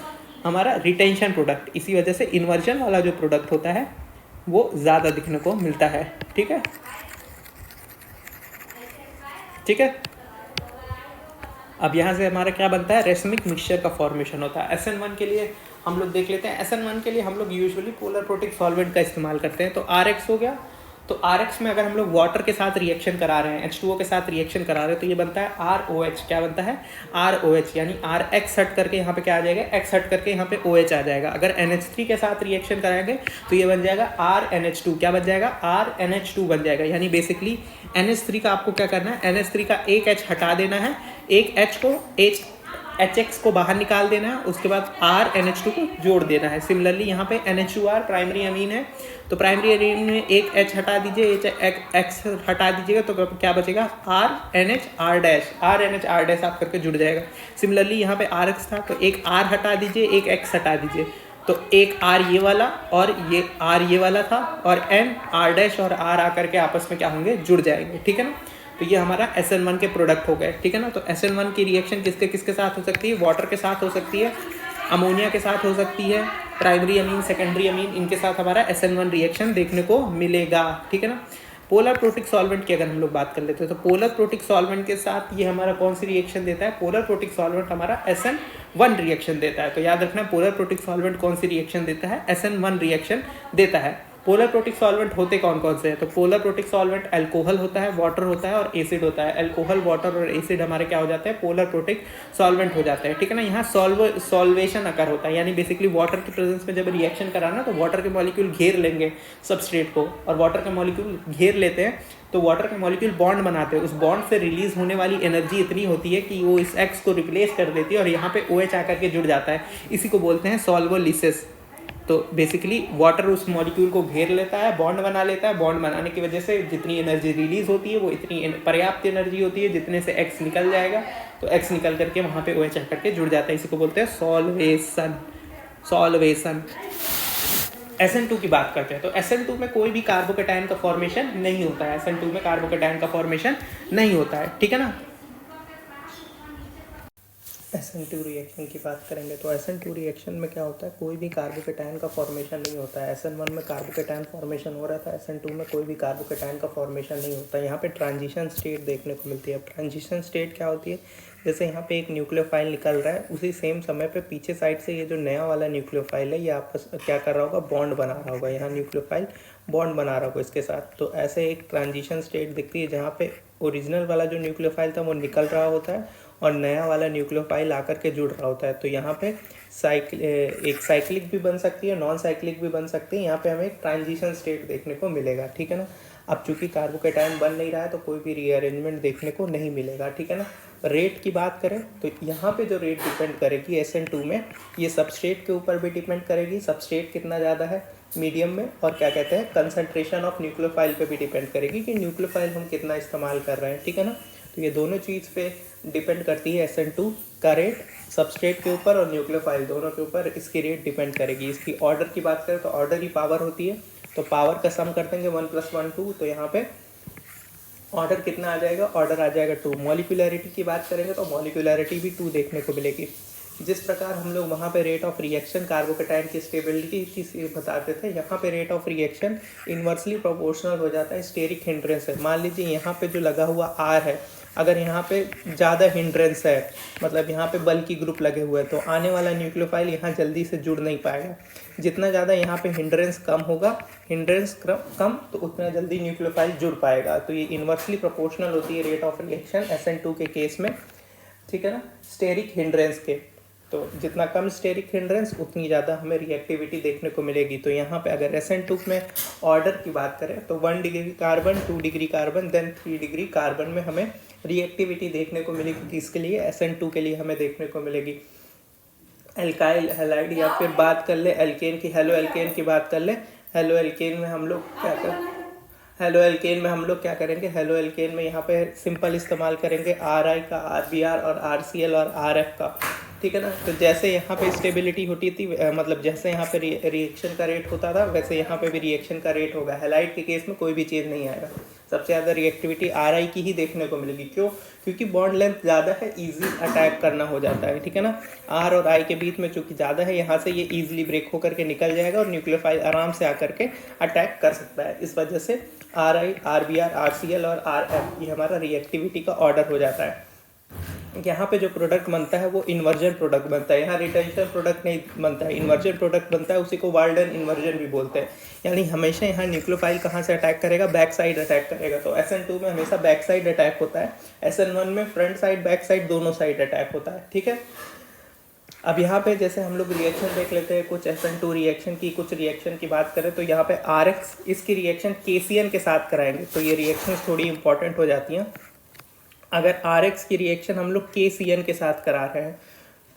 हमारा रिटेंशन प्रोडक्ट। इसी वजह से इन्वर्जन वाला जो प्रोडक्ट होता है वो ज़्यादा दिखने को मिलता है। ठीक है, ठीक है। अब यहाँ से हमारा क्या बनता है, रेसमिक मिक्सचर का फॉर्मेशन होता है। SN1 के लिए हम लोग देख लेते हैं। SN1 के लिए हम लोग यूजुअली पोलर प्रोटिक सॉल्वेंट का इस्तेमाल करते हैं। तो RX हो गया, तो RX में अगर हम लोग वाटर के साथ रिएक्शन करा रहे हैं, H2O के साथ रिएक्शन करा रहे हैं, तो ये बनता है ROH। क्या बनता है, ROH, यानी RX हट करके यहाँ पे क्या आ जाएगा, X हट करके यहाँ पे OH आ जाएगा। अगर NH3 के साथ रिएक्शन कराएंगे तो ये बन जाएगा RNH2। क्या बन जाएगा, RNH2 बन जाएगा। यानी बेसिकली NH3 का आपको क्या करना है, NH3 का एक H हटा देना है, एक H को HX को बाहर निकाल देना है, उसके बाद RNH2 को जोड़ देना है। सिमिलरली यहाँ पे NH2R प्राइमरी अमीन है, तो प्राइमरी अमीन में एक H हटा दीजिए, X हटा दीजिएगा, तो क्या बचेगा, RNHR' आप करके जुड़ जाएगा। सिमिलरली यहाँ पे RX था, तो एक R हटा दीजिए, एक X हटा दीजिए, तो एक R ये वाला और ये R ये वाला था, और N R' और R आकर के आपस में क्या होंगे, जुड़ जाएंगे। ठीक है ना, तो ये हमारा SN1 के प्रोडक्ट हो गए। ठीक है ना, तो SN1 की रिएक्शन किसके किसके साथ हो सकती है, वाटर के साथ हो सकती है, अमोनिया के साथ हो सकती है, प्राइमरी अमीन, सेकेंडरी अमीन, इनके साथ हमारा SN1 रिएक्शन देखने को मिलेगा। ठीक है ना। पोलर प्रोटिक सॉल्वेंट की अगर हम लोग बात कर लेते हैं, तो पोलर प्रोटिक सॉल्वेंट के साथ ये हमारा कौन सी रिएक्शन देता है, पोलर प्रोटिक सॉल्वेंट हमारा SN1 रिएक्शन देता है। तो याद रखना, पोलर प्रोटिक सॉल्वेंट कौन सी रिएक्शन देता है, SN1 रिएक्शन देता है। पोलर प्रोटिक सॉल्वेंट होते कौन कौन से हैं, तो पोलर प्रोटिक सॉल्वेंट अल्कोहल होता है, वाटर होता है और एसिड होता है। अल्कोहल, वाटर और एसिड हमारे क्या हो जाते हैं, पोलर प्रोटिक सॉल्वेंट हो जाते हैं। ठीक है ना। यहाँ सॉल्वेशन अकर होता है, यानी बेसिकली वाटर की प्रेजेंस में जब रिएक्शन कराना तो वाटर के मॉलिक्यूल घेर लेंगे सबस्ट्रेट को, और वाटर के मॉलिक्यूल घेर लेते हैं तो वाटर के मॉलिक्यूल बॉन्ड बनाते हैं। उस बॉन्ड से रिलीज होने वाली एनर्जी इतनी होती है कि वो इस X को रिप्लेस कर देती है और यहाँ पे OH आकर के जुड़ जाता है। इसी को बोलते हैं सॉल्वोलिसिस। तो बेसिकली वाटर उस मॉलिक्यूल को घेर लेता है, बॉन्ड बना लेता है, बॉन्ड बनाने की वजह से जितनी एनर्जी रिलीज होती है वो इतनी पर्याप्त एनर्जी होती है जितने से X निकल जाएगा, तो X निकल करके वहाँ पे OH आकर के जुड़ जाता है। इसी को बोलते हैं सॉल्वेशन। SN2 की बात करते हैं, तो SN2 में कोई भी कार्बोकेटायन का फॉर्मेशन नहीं होता है। SN2 में कार्बोकेटायन का फॉर्मेशन नहीं होता है। ठीक है ना। SN2 रिएक्शन की बात करेंगे, तो SN2 रिएक्शन में क्या होता है, कोई भी कार्बोकेटायन का फॉर्मेशन नहीं होता है। SN1 में कार्बोकेटायन फॉर्मेशन हो रहा था, SN2 में कोई भी कार्बोकेटायन का फॉर्मेशन नहीं होता है। यहाँ पे ट्रांजिशन स्टेट देखने को मिलती है। ट्रांजिशन स्टेट क्या होती है, जैसे यहाँ पे एक न्यूक्लियोफाइल निकल रहा है, उसी सेम समय पे पीछे साइड से ये जो नया वाला न्यूक्लियोफाइल है ये आपस क्या कर रहा होगा, बॉन्ड बना रहा होगा। यहाँ न्यूक्लियोफाइल बॉन्ड बना रहा होगा इसके साथ। तो ऐसे एक ट्रांजिशन स्टेट दिखती है जहाँ पे ओरिजिनल वाला जो न्यूक्लियोफाइल था वो निकल रहा होता है और नया वाला न्यूक्लियोफाइल आकर के जुड़ रहा होता है। तो यहाँ पे एक साइक्लिक भी बन सकती है, नॉन साइक्लिक भी बन सकती है। यहाँ पे हमें एक ट्रांजिशन स्टेट देखने को मिलेगा। ठीक है ना। अब चूंकि कार्बोकेटायन बन नहीं रहा है तो कोई भी रीअरेंजमेंट देखने को नहीं मिलेगा। ठीक है ना। रेट की बात करें तो यहाँ पे जो रेट डिपेंड करेगी SN2 में, ये सबस्ट्रेट के ऊपर भी डिपेंड करेगी, सबस्ट्रेट कितना ज़्यादा है मीडियम में, और क्या कहते हैं कंसंट्रेशन ऑफ न्यूक्लियोफाइल पे भी डिपेंड करेगी कि न्यूक्लियोफाइल हम कितना इस्तेमाल कर रहे हैं। ठीक है ना। तो ये दोनों चीज़ पे डिपेंड करती है SN2 का रेट, सबस्ट्रेट के ऊपर और न्यूक्लियोफाइल दोनों के ऊपर इसकी रेट डिपेंड करेगी। इसकी ऑर्डर की बात करें तो ऑर्डर की पावर होती है, तो पावर का सम कर देंगे 1 + 1 2, तो यहाँ पे ऑर्डर कितना आ जाएगा, ऑर्डर आ जाएगा 2। मॉलिक्यूलरिटी की बात करेंगे तो मॉलिक्यूलरिटी भी 2 देखने को मिलेगी। जिस प्रकार हम लोग वहाँ पे रेट ऑफ रिएक्शन कार्बोकेटायन की स्टेबिलिटी की बताते थे, यहाँ पे rate of reaction inversely proportional हो जाता है स्टेरिक हिंड्रेंस है। मान लीजिए यहाँ पे जो लगा हुआ R है, अगर यहाँ पे ज़्यादा हिंड्रेंस है, मतलब यहाँ पे बल्कि ग्रुप लगे हुए हैं, तो आने वाला न्यूक्लियोफाइल यहाँ जल्दी से जुड़ नहीं पाएगा। जितना ज़्यादा यहाँ पे हिंड्रेंस कम होगा, हिंड्रेंस कम, तो उतना जल्दी न्यूक्लियोफाइल जुड़ पाएगा। तो ये इन्वर्सली प्रोपोर्शनल होती है रेट ऑफ रिएक्शन SN2 के केस में। ठीक है ना। स्टेरिक हिंड्रेंस के, तो जितना कम स्टेरिक हिंड्रेंस उतनी ज़्यादा हमें रिएक्टिविटी देखने को मिलेगी। तो यहाँ पे अगर SN2 में ऑर्डर की बात करें तो 1 degree carbon, 2 degree carbon, then 3 degree carbon में हमें रिएक्टिविटी देखने को मिलेगी। किसके लिए, SN2 के लिए हमें देखने को मिलेगी। एल्काइल हैलाइड, या फिर बात कर ले एल्केन की, हेलो एल्केन की बात कर ले हेलो एल्केन में हम लोग क्या कर हेलो एल्केन में हम लोग क्या करेंगे, हेलो एल्केन में यहाँ पे सिंपल इस्तेमाल करेंगे आर आई का, आर बी आर और आर सी एल और आर एफ का, ठीक है ना। तो जैसे यहाँ पे स्टेबिलिटी होती थी, मतलब जैसे यहाँ पे रिएक्शन का रेट होता था, वैसे यहाँ पे भी रिएक्शन का रेट होगा। हैलाइड के केस में कोई भी चेंज नहीं आएगा, सबसे ज़्यादा रिएक्टिविटी आर आई की ही देखने को मिलेगी। क्यों? क्योंकि बॉन्ड लेंथ ज़्यादा है, ईजी अटैक करना हो जाता है, ठीक है ना। आर और आई के बीच में चूँकि ज़्यादा है, यहाँ से ये ईजिली ब्रेक होकर के निकल जाएगा और न्यूक्लियोफाइल आराम से आकर के अटैक कर सकता है। इस वजह से R I, R B R, R C L और आर एफ ये हमारा रिएक्टिविटी का ऑर्डर हो जाता है। यहाँ पे जो प्रोडक्ट बनता है वो इन्वर्जन प्रोडक्ट बनता है, यहाँ रिटेंशन प्रोडक्ट नहीं बनता है, इन्वर्जन प्रोडक्ट बनता है। उसी को वाल्डन इन्वर्जन भी बोलते हैं। यानी हमेशा यहाँ न्यूक्लियोफाइल कहाँ से अटैक करेगा? बैक साइड अटैक करेगा। तो SN2 में हमेशा बैक साइड अटैक होता है, SN1 में फ्रंट साइड बैक साइड दोनों साइड अटैक होता है, ठीक है। अब यहाँ पे जैसे हम लोग रिएक्शन देख लेते हैं, कुछ SN2 रिएक्शन की, कुछ रिएक्शन की बात करें तो यहाँ पे RX इसकी रिएक्शन KCN के साथ कराएंगे, तो ये रिएक्शन थोड़ी इंपॉर्टेंट हो जाती हैं। अगर RX की रिएक्शन हम लोग KCN के साथ करा रहे हैं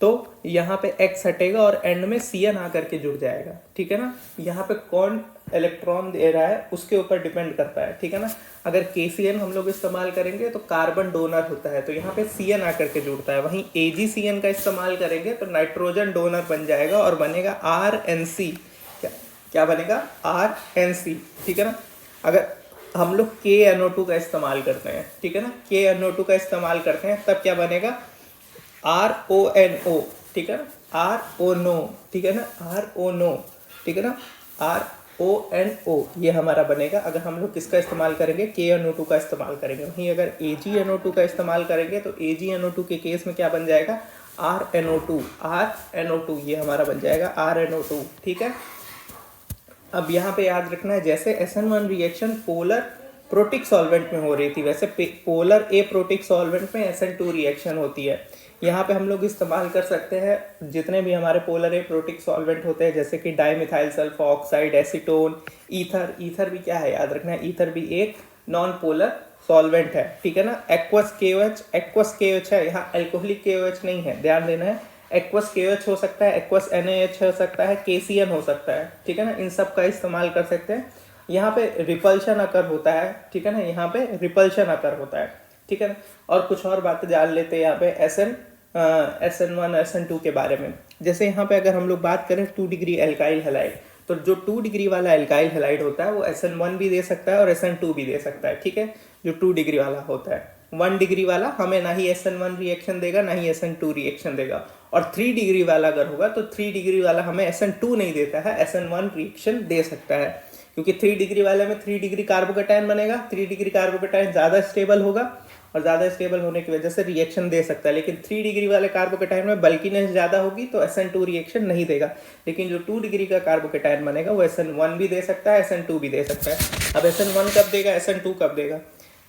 तो यहाँ पे X हटेगा और एंड में CN आकर के जुड़ जाएगा, ठीक है ना। यहाँ पे कौन इलेक्ट्रॉन दे रहा है उसके ऊपर डिपेंड करता है, ठीक है ना। अगर KCN हम लोग इस्तेमाल करेंगे तो कार्बन डोनर होता है, तो यहाँ पे CN आकर के जुड़ता है। वहीं AgCN का इस्तेमाल करेंगे तो नाइट्रोजन डोनर बन जाएगा और बनेगा RNC। क्या बनेगा? RNC, ठीक है ना। अगर हम लोग KNO2 का इस्तेमाल करते हैं, ठीक है ना, KNO2 का इस्तेमाल करते हैं तब क्या बनेगा? RONO, ठीक है ना, RONO, ठीक है ना, RONO, ठीक है ना, RONO ये हमारा बनेगा अगर हम लोग किसका इस्तेमाल करेंगे? KNO2 का इस्तेमाल करेंगे। वहीं अगर AgNO2 का इस्तेमाल करेंगे तो AgNO2 के केस में क्या बन जाएगा? RNO2 ये हमारा बन जाएगा RNO2, ठीक है। अब यहाँ पे याद रखना है, जैसे SN1 reaction polar protic solvent में हो रही थी, वैसे पोलर ए प्रोटिक सॉल्वेंट में SN2 रिएक्शन होती है। यहाँ पे हम लोग इस्तेमाल कर सकते हैं जितने भी हमारे पोलर ए प्रोटिक सॉल्वेंट होते हैं, जैसे कि dimethyl sulphur oxide, acetone, ether भी क्या है याद रखना है, ईथर भी एक नॉन पोलर सॉल्वेंट है, ठीक है ना। एक्वस KOH है, यहाँ एल्कोहलिक KOH नहीं है, ध्यान देना है। एक्वस KOH हो सकता है, एक्वस NaH हो सकता है, KCN हो सकता है, ठीक है ना। इन सब का इस्तेमाल कर सकते हैं। यहाँ पे रिपल्शन अकर होता है, ठीक है ना, यहाँ पे रिपल्शन अकर होता है, ठीक है ना। और कुछ और बातें जान लेते हैं यहाँ पे SN1 SN2 के बारे में। जैसे यहाँ पे अगर हम लोग बात करें 2 डिग्री एल्काइल हैलाइड, तो जो 2 डिग्री वाला एल्काइल हैलाइड होता है वो SN1 भी दे सकता है और SN2 भी दे सकता है, ठीक है। जो 2 डिग्री वाला होता है, 1 डिग्री वाला हमें ना ही SN1 रिएक्शन देगा ना ही SN2 रिएक्शन देगा। और 3 डिग्री वाला अगर होगा तो 3 डिग्री वाला हमें SN2 नहीं देता है, SN1 रिएक्शन दे सकता है। क्योंकि 3 डिग्री वाले में 3 डिग्री कार्बोकेटायन बनेगा, 3 डिग्री कार्बोकेटायन ज़्यादा स्टेबल होगा और ज़्यादा स्टेबल होने की वजह से रिएक्शन दे सकता है। लेकिन 3 डिग्री वाले कार्बोकेटायन में बल्कीनेस ज़्यादा होगी तो SN2 रिएक्शन नहीं देगा। लेकिन जो 2 डिग्री का कार्बोकेटायन बनेगा वो SN1 भी दे सकता है, SN2 भी दे सकता है। अब SN1 कब देगा, SN2 कब देगा?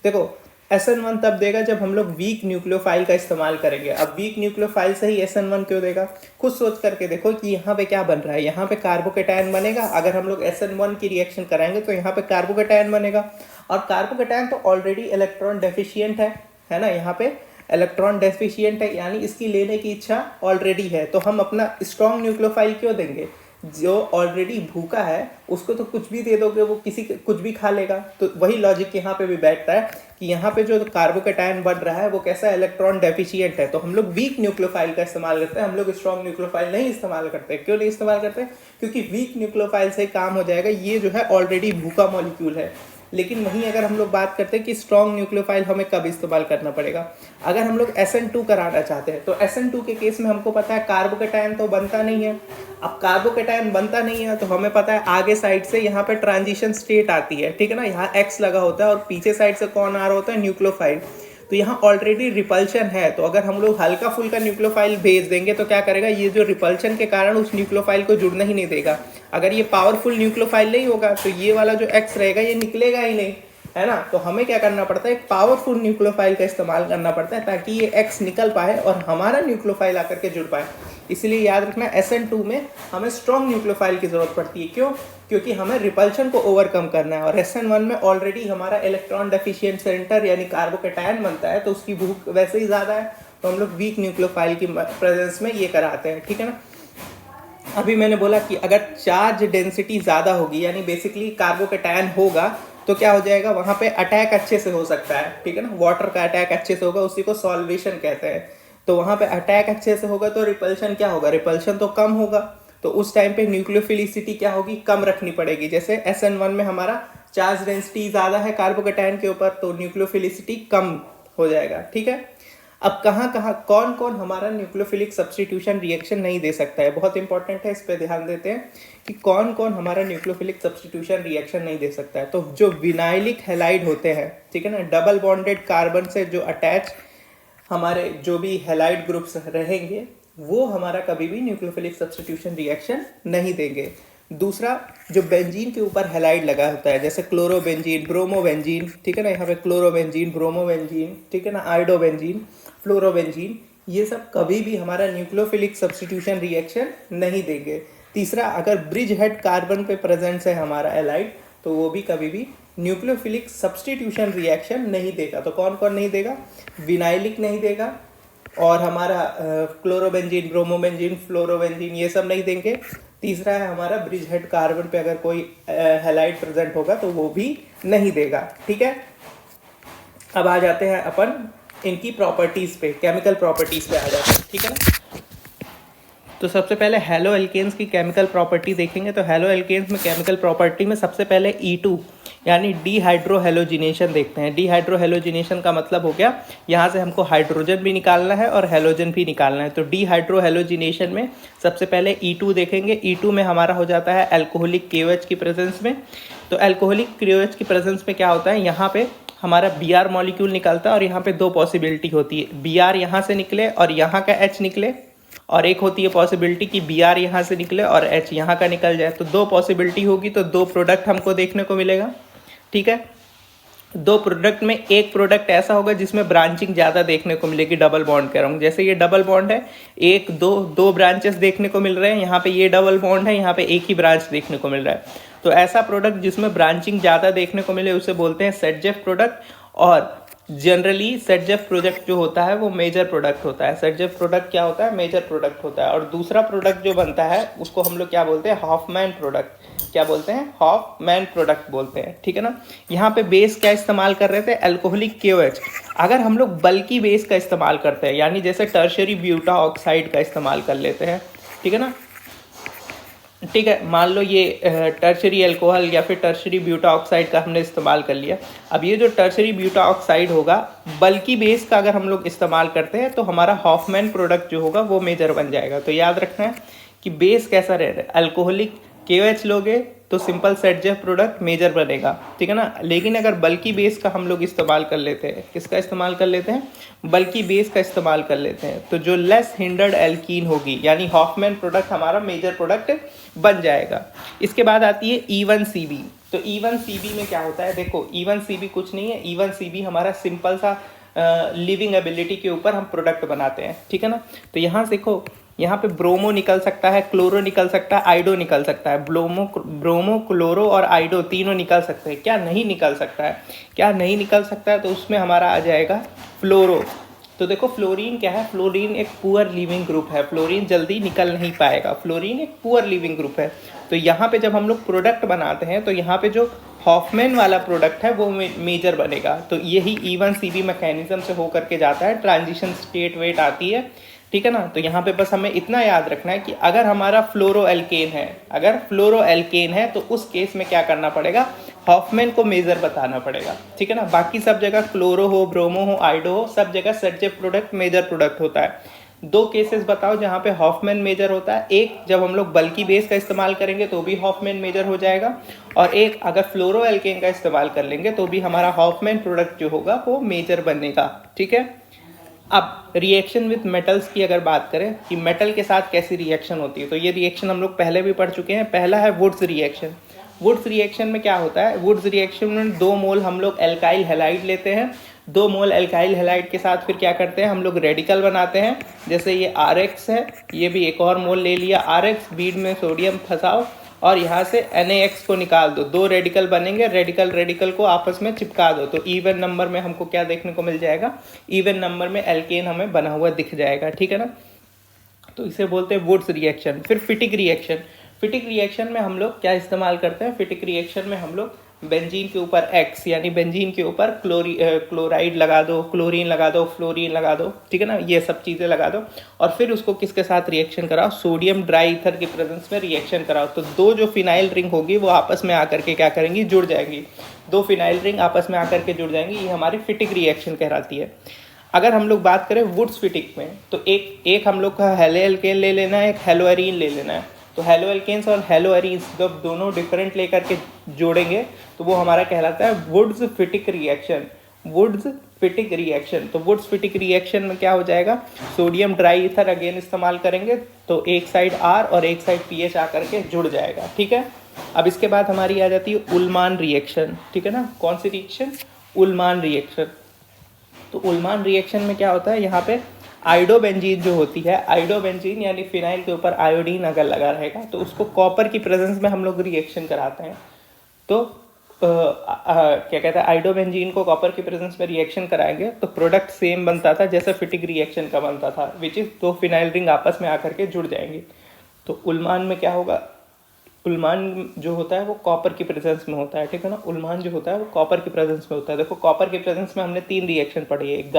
देखो SN1 तब देगा जब हम लोग वीक न्यूक्लियोफाइल का इस्तेमाल करेंगे। अब वीक न्यूक्लियोफाइल से ही SN1 क्यों देगा? खुद सोच करके देखो कि यहाँ पे क्या बन रहा है। यहाँ पे कार्बोकेटायन बनेगा, अगर हम लोग SN1 की रिएक्शन कराएंगे तो यहाँ पे कार्बोकेटायन बनेगा, और कार्बोकेटायन तो ऑलरेडी इलेक्ट्रॉन डेफिशिएंट है ना, यहाँ पे इलेक्ट्रॉन डेफिशिएंट है, यानी इसकी लेने की इच्छा ऑलरेडी है। तो हम अपना स्ट्रॉन्ग न्यूक्लियोफाइल क्यों देंगे? जो ऑलरेडी भूखा है उसको तो कुछ भी दे दोगे, वो कुछ भी खा लेगा। तो वही लॉजिक यहाँ पे भी बैठता है कि यहाँ पे जो कार्बोकेटायन बन रहा है वो कैसा इलेक्ट्रॉन डेफिशिएंट है। तो हम लोग वीक न्यूक्लियोफाइल का इस्तेमाल करते हैं, हम लोग स्ट्रॉन्ग न्यूक्लियोफाइल नहीं इस्तेमाल करते। क्यों नहीं इस्तेमाल करते? क्योंकि वीक न्यूक्लियोफाइल से काम हो जाएगा, ये जो है ऑलरेडी भूखा मॉलिक्यूल है। लेकिन वहीं अगर हम लोग बात करते हैं कि स्ट्रॉन्ग न्यूक्लियोफाइल हमें कब इस्तेमाल करना पड़ेगा, अगर हम लोग SN2 कराना चाहते हैं तो SN2 के केस में हमको पता है कार्बोकेटायन तो बनता नहीं है। अब कार्बोकेटायन बनता नहीं है तो हमें पता है आगे साइड से यहाँ पे ट्रांजिशन स्टेट आती है, ठीक है ना, यहाँ X लगा होता है और पीछे साइड से कौन आ रहा होता है? न्यूक्लियोफाइल। तो यहाँ ऑलरेडी रिपल्शन है, तो अगर हम लोग हल्का फुल्का न्यूक्लियोफाइल भेज देंगे तो क्या करेगा? ये जो रिपल्शन के कारण उस न्यूक्लियोफाइल को जुड़ना ही नहीं देगा। अगर ये पावरफुल न्यूक्लियोफाइल नहीं होगा तो ये वाला जो X रहेगा ये निकलेगा ही नहीं, है ना। तो हमें क्या करना पड़ता है? एक पावरफुल न्यूक्लियोफाइल का इस्तेमाल करना पड़ता है ताकि ये X निकल पाए और हमारा न्यूक्लियोफाइल आकर के जुड़ पाए। इसलिए याद रखना SN2 में हमें स्ट्रॉन्ग न्यूक्लियोफाइल की जरूरत पड़ती है। क्यों? क्योंकि हमें रिपल्शन को ओवरकम करना है, और SN1 में ऑलरेडी हमारा इलेक्ट्रॉन डेफिशिएंट सेंटर यानी कार्बोकेटायन बनता है, तो उसकी भूख वैसे ही ज़्यादा है, तो हम लोग वीक न्यूक्लियोफाइल की प्रेजेंस में ये कराते हैं, ठीक है ना। अभी मैंने बोला कि अगर चार्ज डेंसिटी ज़्यादा होगी, यानी बेसिकली कार्बोकैटायन होगा, तो क्या हो जाएगा, वहाँ पे अटैक अच्छे से हो सकता है, ठीक है ना, वाटर का अटैक अच्छे से होगा, उसी को सॉल्वेशन कहते हैं। तो वहाँ पे अटैक अच्छे से होगा तो रिपल्शन क्या होगा, रिपल्शन तो कम होगा, तो उस टाइम पे न्यूक्लियोफिलिसिटी क्या होगी, कम रखनी पड़ेगी। जैसे SN1 में हमारा चार्ज डेंसिटी ज़्यादा है कार्बोकैटायन के ऊपर, तो न्यूक्लियोफिलिसिटी कम हो जाएगा, ठीक है। अब कहाँ कहाँ कौन कौन हमारा न्यूक्लियोफिलिक सब्स्टिट्यूशन रिएक्शन नहीं दे सकता है, बहुत इंपॉर्टेंट है, इस पर ध्यान देते हैं कि कौन कौन हमारा न्यूक्लियोफिलिक सब्स्टिट्यूशन रिएक्शन नहीं दे सकता है। तो जो विनाइलिक हैलाइड होते हैं, ठीक है ना, डबल बॉन्डेड कार्बन से जो अटैच हमारे जो भी हैलाइड ग्रुप्स रहेंगे, वो हमारा कभी भी न्यूक्लियोफिलिक सब्स्टिट्यूशन रिएक्शन नहीं देंगे। दूसरा, जो बेंजीन के ऊपर हैलाइड लगा होता है, जैसे क्लोरोबेंजीन, ब्रोमोबेंजीन, ठीक है ना, यहाँ पे क्लोरोबेंजीन, ब्रोमोबेंजीन, ठीक है ना, आयोडोबेंजीन, फ्लोरोबेंजीन, ये सब कभी भी हमारा न्यूक्लियोफिलिक सब्स्टिट्यूशन रिएक्शन नहीं देंगे। तीसरा, अगर ब्रिज हेड कार्बन पे प्रेजेंस है हमारा एलाइड, तो वो भी कभी भी न्यूक्लियोफिलिक सब्स्टिट्यूशन रिएक्शन नहीं देगा। तो कौन कौन नहीं देगा, विनाइलिक नहीं देगा, और हमारा क्लोरोबेंजीन, ब्रोमोबेंजीन, फ्लोरोबेंजीन, ये सब नहीं देंगे। तीसरा है हमारा ब्रिज हेड कार्बन पे अगर कोई हैलाइड प्रेजेंट होगा तो वो भी नहीं देगा, ठीक है। अब आ जाते हैं अपन इनकी प्रॉपर्टीज़ पे, केमिकल प्रॉपर्टीज़ पे आ जाते हैं, ठीक है ना। तो सबसे पहले हैलो एल्केन्स की केमिकल प्रॉपर्टी देखेंगे। तो हैलो एल्केन्स में केमिकल प्रॉपर्टी में सबसे पहले E2 यानी डीहाइड्रोहेलोजिनेशन देखते हैं। डीहाइड्रोहेलोजिनेशन का मतलब हो गया, यहाँ से हमको हाइड्रोजन भी निकालना है और हेलोजन भी निकालना है। तो डीहाइड्रोहेलोजिनेशन में सबसे पहले E2 देखेंगे। E2 में हमारा हो जाता है अल्कोहलिक KOH की प्रेजेंस में। तो अल्कोहलिक KOH की प्रेजेंस में क्या होता है, यहाँ पे हमारा Br मॉलिक्यूल निकलता है, और यहाँ पे दो पॉसिबिलिटी होती है, Br यहाँ से निकले और यहाँ का H निकले, और एक होती है पॉसिबिलिटी कि Br यहाँ से निकले और H यहाँ का निकल जाए। तो दो पॉसिबिलिटी होगी, तो दो प्रोडक्ट हमको देखने को मिलेगा, ठीक है। दो प्रोडक्ट में एक प्रोडक्ट ऐसा होगा जिसमें ब्रांचिंग ज़्यादा देखने को मिलेगी, डबल बॉन्ड कह रहा हूँ। जैसे ये डबल बॉन्ड है, एक दो ब्रांचेस देखने को मिल रहे हैं, यहाँ पे ये डबल बॉन्ड है, यहाँ पे एक ही ब्रांच देखने को मिल रहा है। तो ऐसा प्रोडक्ट जिसमें ब्रांचिंग ज़्यादा देखने को मिले उसे बोलते हैं सेटजेफ प्रोडक्ट। और जनरली सेटजेफ प्रोडक्ट जो होता है वो मेजर प्रोडक्ट होता है। सेटजेफ प्रोडक्ट क्या होता है, मेजर प्रोडक्ट होता है। और दूसरा प्रोडक्ट जो बनता है उसको हम लोग क्या बोलते हैं, हॉफमैन प्रोडक्ट। क्या बोलते हैं, हॉफमैन प्रोडक्ट बोलते हैं, ठीक है ना। यहाँ पे बेस क्या इस्तेमाल कर रहे थे, अल्कोहलिक KOH। अगर हम लोग बल्कि बेस का इस्तेमाल करते हैं, यानी जैसे टर्शरी ब्यूटा ऑक्साइड का इस्तेमाल कर लेते हैं, ठीक है ना, ठीक है, मान लो ये टर्शरी अल्कोहल या फिर टर्शरी ब्यूटा ऑक्साइड का हमने इस्तेमाल कर लिया। अब ये जो टर्शरी ब्यूटा ऑक्साइड होगा, बल्कि बेस का अगर हम लोग इस्तेमाल करते हैं तो हमारा हॉफमैन प्रोडक्ट जो होगा वो मेजर बन जाएगा। तो याद रखना है कि बेस कैसा रह रहा है, अल्कोहलिक KOH लोगे तो सिंपल सेटजेफ प्रोडक्ट मेजर बनेगा, ठीक है ना। लेकिन अगर बल्कि बेस का हम लोग इस्तेमाल कर लेते हैं, किसका इस्तेमाल कर लेते हैं, बल्कि बेस का इस्तेमाल कर लेते हैं, तो जो लेस हिंडर्ड एल्कीन होगी, यानी हॉफमैन प्रोडक्ट हमारा मेजर प्रोडक्ट बन जाएगा। इसके बाद आती है E1CB। तो E1CB में क्या होता है, देखो E1CB कुछ नहीं है, E1CB हमारा सिंपल सा लिविंग एबिलिटी के ऊपर हम प्रोडक्ट बनाते हैं, ठीक है ना। तो यहाँ देखो, यहाँ पे ब्रोमो निकल सकता है, क्लोरो निकल सकता है, आइडो निकल सकता है। ब्रोमो, क्लोरो और आइडो तीनों निकल सकते हैं। क्या नहीं निकल सकता है, क्या नहीं निकल सकता है, तो उसमें हमारा आ जाएगा फ्लोरो। तो देखो फ्लोरीन क्या है, फ्लोरीन एक पुअर लिविंग ग्रुप है, फ्लोरीन जल्दी निकल नहीं पाएगा, फ्लोरीन एक पुअर लिविंग ग्रुप है। तो यहाँ पे जब हम लोग प्रोडक्ट बनाते हैं तो यहाँ पे जो हॉफमैन वाला प्रोडक्ट है वो मेजर बनेगा। तो यही E1CB मैकेनिज्म से होकर के जाता है, ट्रांजिशन स्टेट वेट आती है, ठीक है ना। तो यहाँ पे बस हमें इतना याद रखना है कि अगर हमारा फ्लोरोएल्केन है, अगर फ्लोरोएल्केन है तो उस केस में क्या करना पड़ेगा, हॉफमैन को मेजर बताना पड़ेगा, ठीक है ना। बाकी सब जगह क्लोरो हो, ब्रोमो हो, आइडो हो, सब जगह सेटजेफ प्रोडक्ट मेजर प्रोडक्ट होता है। दो केसेस बताओ जहाँ पे हॉफमैन मेजर होता है, एक जब हम लोग बल्कि बेस का इस्तेमाल करेंगे तो भी हॉफमैन मेजर हो जाएगा, और एक अगर फ्लोरोएल्केन का इस्तेमाल कर लेंगे तो भी हमारा हॉफमैन प्रोडक्ट जो होगा वो मेजर बनेगा, ठीक है। अब रिएक्शन विथ मेटल्स की अगर बात करें कि मेटल के साथ कैसी रिएक्शन होती है, तो ये रिएक्शन हम लोग पहले भी पढ़ चुके हैं। पहला है वुड्स रिएक्शन। वुड्स रिएक्शन में क्या होता है, वुड्स रिएक्शन में 2 मोल हम लोग एल्काइल हैलाइड लेते हैं, 2 मोल एल्काइल हैलाइड के साथ फिर क्या करते हैं, हम लोग रेडिकल बनाते हैं। जैसे ये RX है, ये भी एक और मोल ले लिया RX, बीड में सोडियम फंसाओ और यहाँ से NaX को निकाल दो, 2 रेडिकल बनेंगे, रेडिकल को आपस में चिपका दो। तो इवन नंबर में हमको क्या देखने को मिल जाएगा, इवन नंबर में एल्केन हमें बना हुआ दिख जाएगा, ठीक है ना। तो इसे बोलते हैं वुड्स रिएक्शन। फिर फिटिक रिएक्शन। फिटिक रिएक्शन में हम लोग क्या इस्तेमाल करते हैं? फिटिक रिएक्शन में हम लोग बेंजीन के ऊपर एक्स यानी बेंजीन के ऊपर क्लोराइड लगा दो, क्लोरीन लगा दो, फ्लोरीन लगा दो, ठीक है ना, ये सब चीज़ें लगा दो और फिर उसको किसके साथ रिएक्शन कराओ? सोडियम ड्राई ईथर की प्रेजेंस में रिएक्शन कराओ। तो दो जो फिनाइल रिंग होगी वो आपस में आकर के क्या करेंगी? जुड़ जाएंगी। दो फिनाइल रिंग आपस में आकर के जुड़ जाएंगी, ये हमारी फिटिक रिएक्शन कहलाती है। अगर हम लोग बात करें वुड्स फिटिक में तो एक हम लोग का हेलो एल्केन ले लेना है, एक हेलो एरीन ले लेना है। तो हेलो एल्केन्स और हेलो एरीन्स जब दोनों डिफरेंट लेकर के जोड़ेंगे तो वो हमारा कहलाता है Wurtz Fittig reaction. Wurtz Fittig reaction. तो वुड्स फिटिक रिएक्शन में क्या हो जाएगा? सोडियम ड्राई ईथर अगेन इस्तेमाल करेंगे तो एक साइड R और एक साइड PH आकर के जुड़ जाएगा, ठीक है। अब इसके बाद हमारी आ जाती है उल्मान रिएक्शन, ठीक है ना। कौन सी रिएक्शन? उल्मान रिएक्शन। तो उल्मान रिएक्शन में क्या होता है? यहाँ पे आयोडोबेंजीन जो होती है, आयोडोबेंजीन यानी फिनाइल के ऊपर आयोडीन अगर लगा रहेगा तो उसको कॉपर की प्रेजेंस में हम लोग रिएक्शन कराते हैं। तो क्या कहते हैं, आयोडोबेंजीन को कॉपर की प्रेजेंस में रिएक्शन कराएंगे तो प्रोडक्ट सेम बनता था जैसे फिटिक रिएक्शन का बनता था, विच इज दो फिनाइल रिंग आपस में आकर के जुड़ जाएंगे। तो उल्मान में क्या होगा? उल्मान जो होता है वो कॉपर की प्रेजेंस में होता है, ठीक है ना। उल्मान जो होता है वो कॉपर की प्रेजेंस में होता है। देखो कॉपर की प्रेजेंस में हमने 3 रिएक्शन पढ़ी है। एक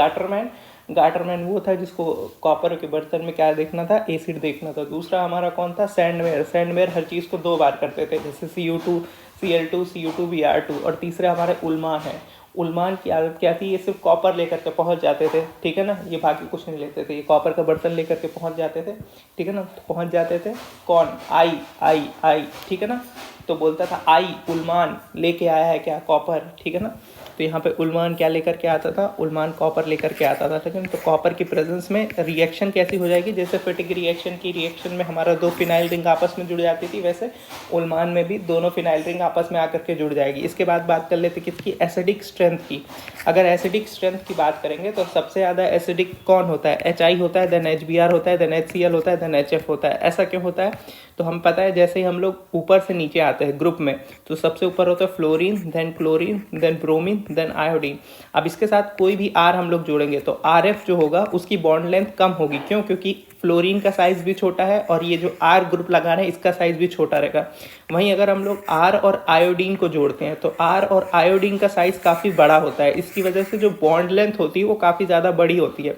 गाटरमैन वो था जिसको कॉपर के बर्तन में क्या देखना था? एसिड देखना था। दूसरा हमारा कौन था? सैंडवेयर हर चीज़ को 2 बार करते थे, जैसे Cu2 Cl2 Cu2 Br2। और तीसरे हमारे उल्मान है। उल्मान की आदत क्या थी? ये सिर्फ कॉपर लेकर के पहुंच जाते थे, ठीक है ना, ये बाकी कुछ नहीं लेते थे, ये कॉपर का बर्तन लेकर के पहुंच जाते थे, ठीक है ना। तो पहुंच जाते थे कौन? आई, ठीक है ना। तो बोलता था आई उल्मान लेके आया है क्या? कॉपर, ठीक है ना। तो यहाँ पे उल्मान क्या लेकर के आता था? उल्मान कॉपर लेकर के आता था, ठीक है। तो कॉपर की प्रेजेंस में रिएक्शन कैसी हो जाएगी? जैसे फिटिक रिएक्शन की रिएक्शन में हमारा 2 फिनाइल रिंग आपस में जुड़ जाती थी, वैसे उल्मान में भी दोनों फिनाइल रिंग आपस में आकर के जुड़ जाएगी। इसके बाद बात कर लेते किसकी? एसिडिक स्ट्रेंथ की। अगर एसिडिक स्ट्रेंथ की बात करेंगे तो सबसे ज़्यादा एसिडिक कौन होता है? HI होता है, देन HBr होता है, देन HCl होता है, देन HF होता है। ऐसा क्यों होता है? तो हम पता है जैसे ही हम लोग ऊपर से नीचे आते हैं ग्रुप में तो सबसे ऊपर होता है fluorine, then chlorine, then bromine, then iodine. अब इसके साथ कोई भी R हम लोग जोड़ेंगे तो RF जो होगा उसकी बॉन्ड लेंथ कम होगी। क्यों? क्योंकि फ्लोरीन का साइज़ भी छोटा है और ये जो R ग्रुप लगा रहे हैं इसका साइज़ भी छोटा रहेगा। वहीं अगर हम लोग R और आयोडीन को जोड़ते हैं तो R और आयोडीन का साइज़ काफ़ी बड़ा होता है। इसकी वजह से जो बॉन्ड लेंथ होती है वो काफ़ी ज़्यादा बड़ी होती है।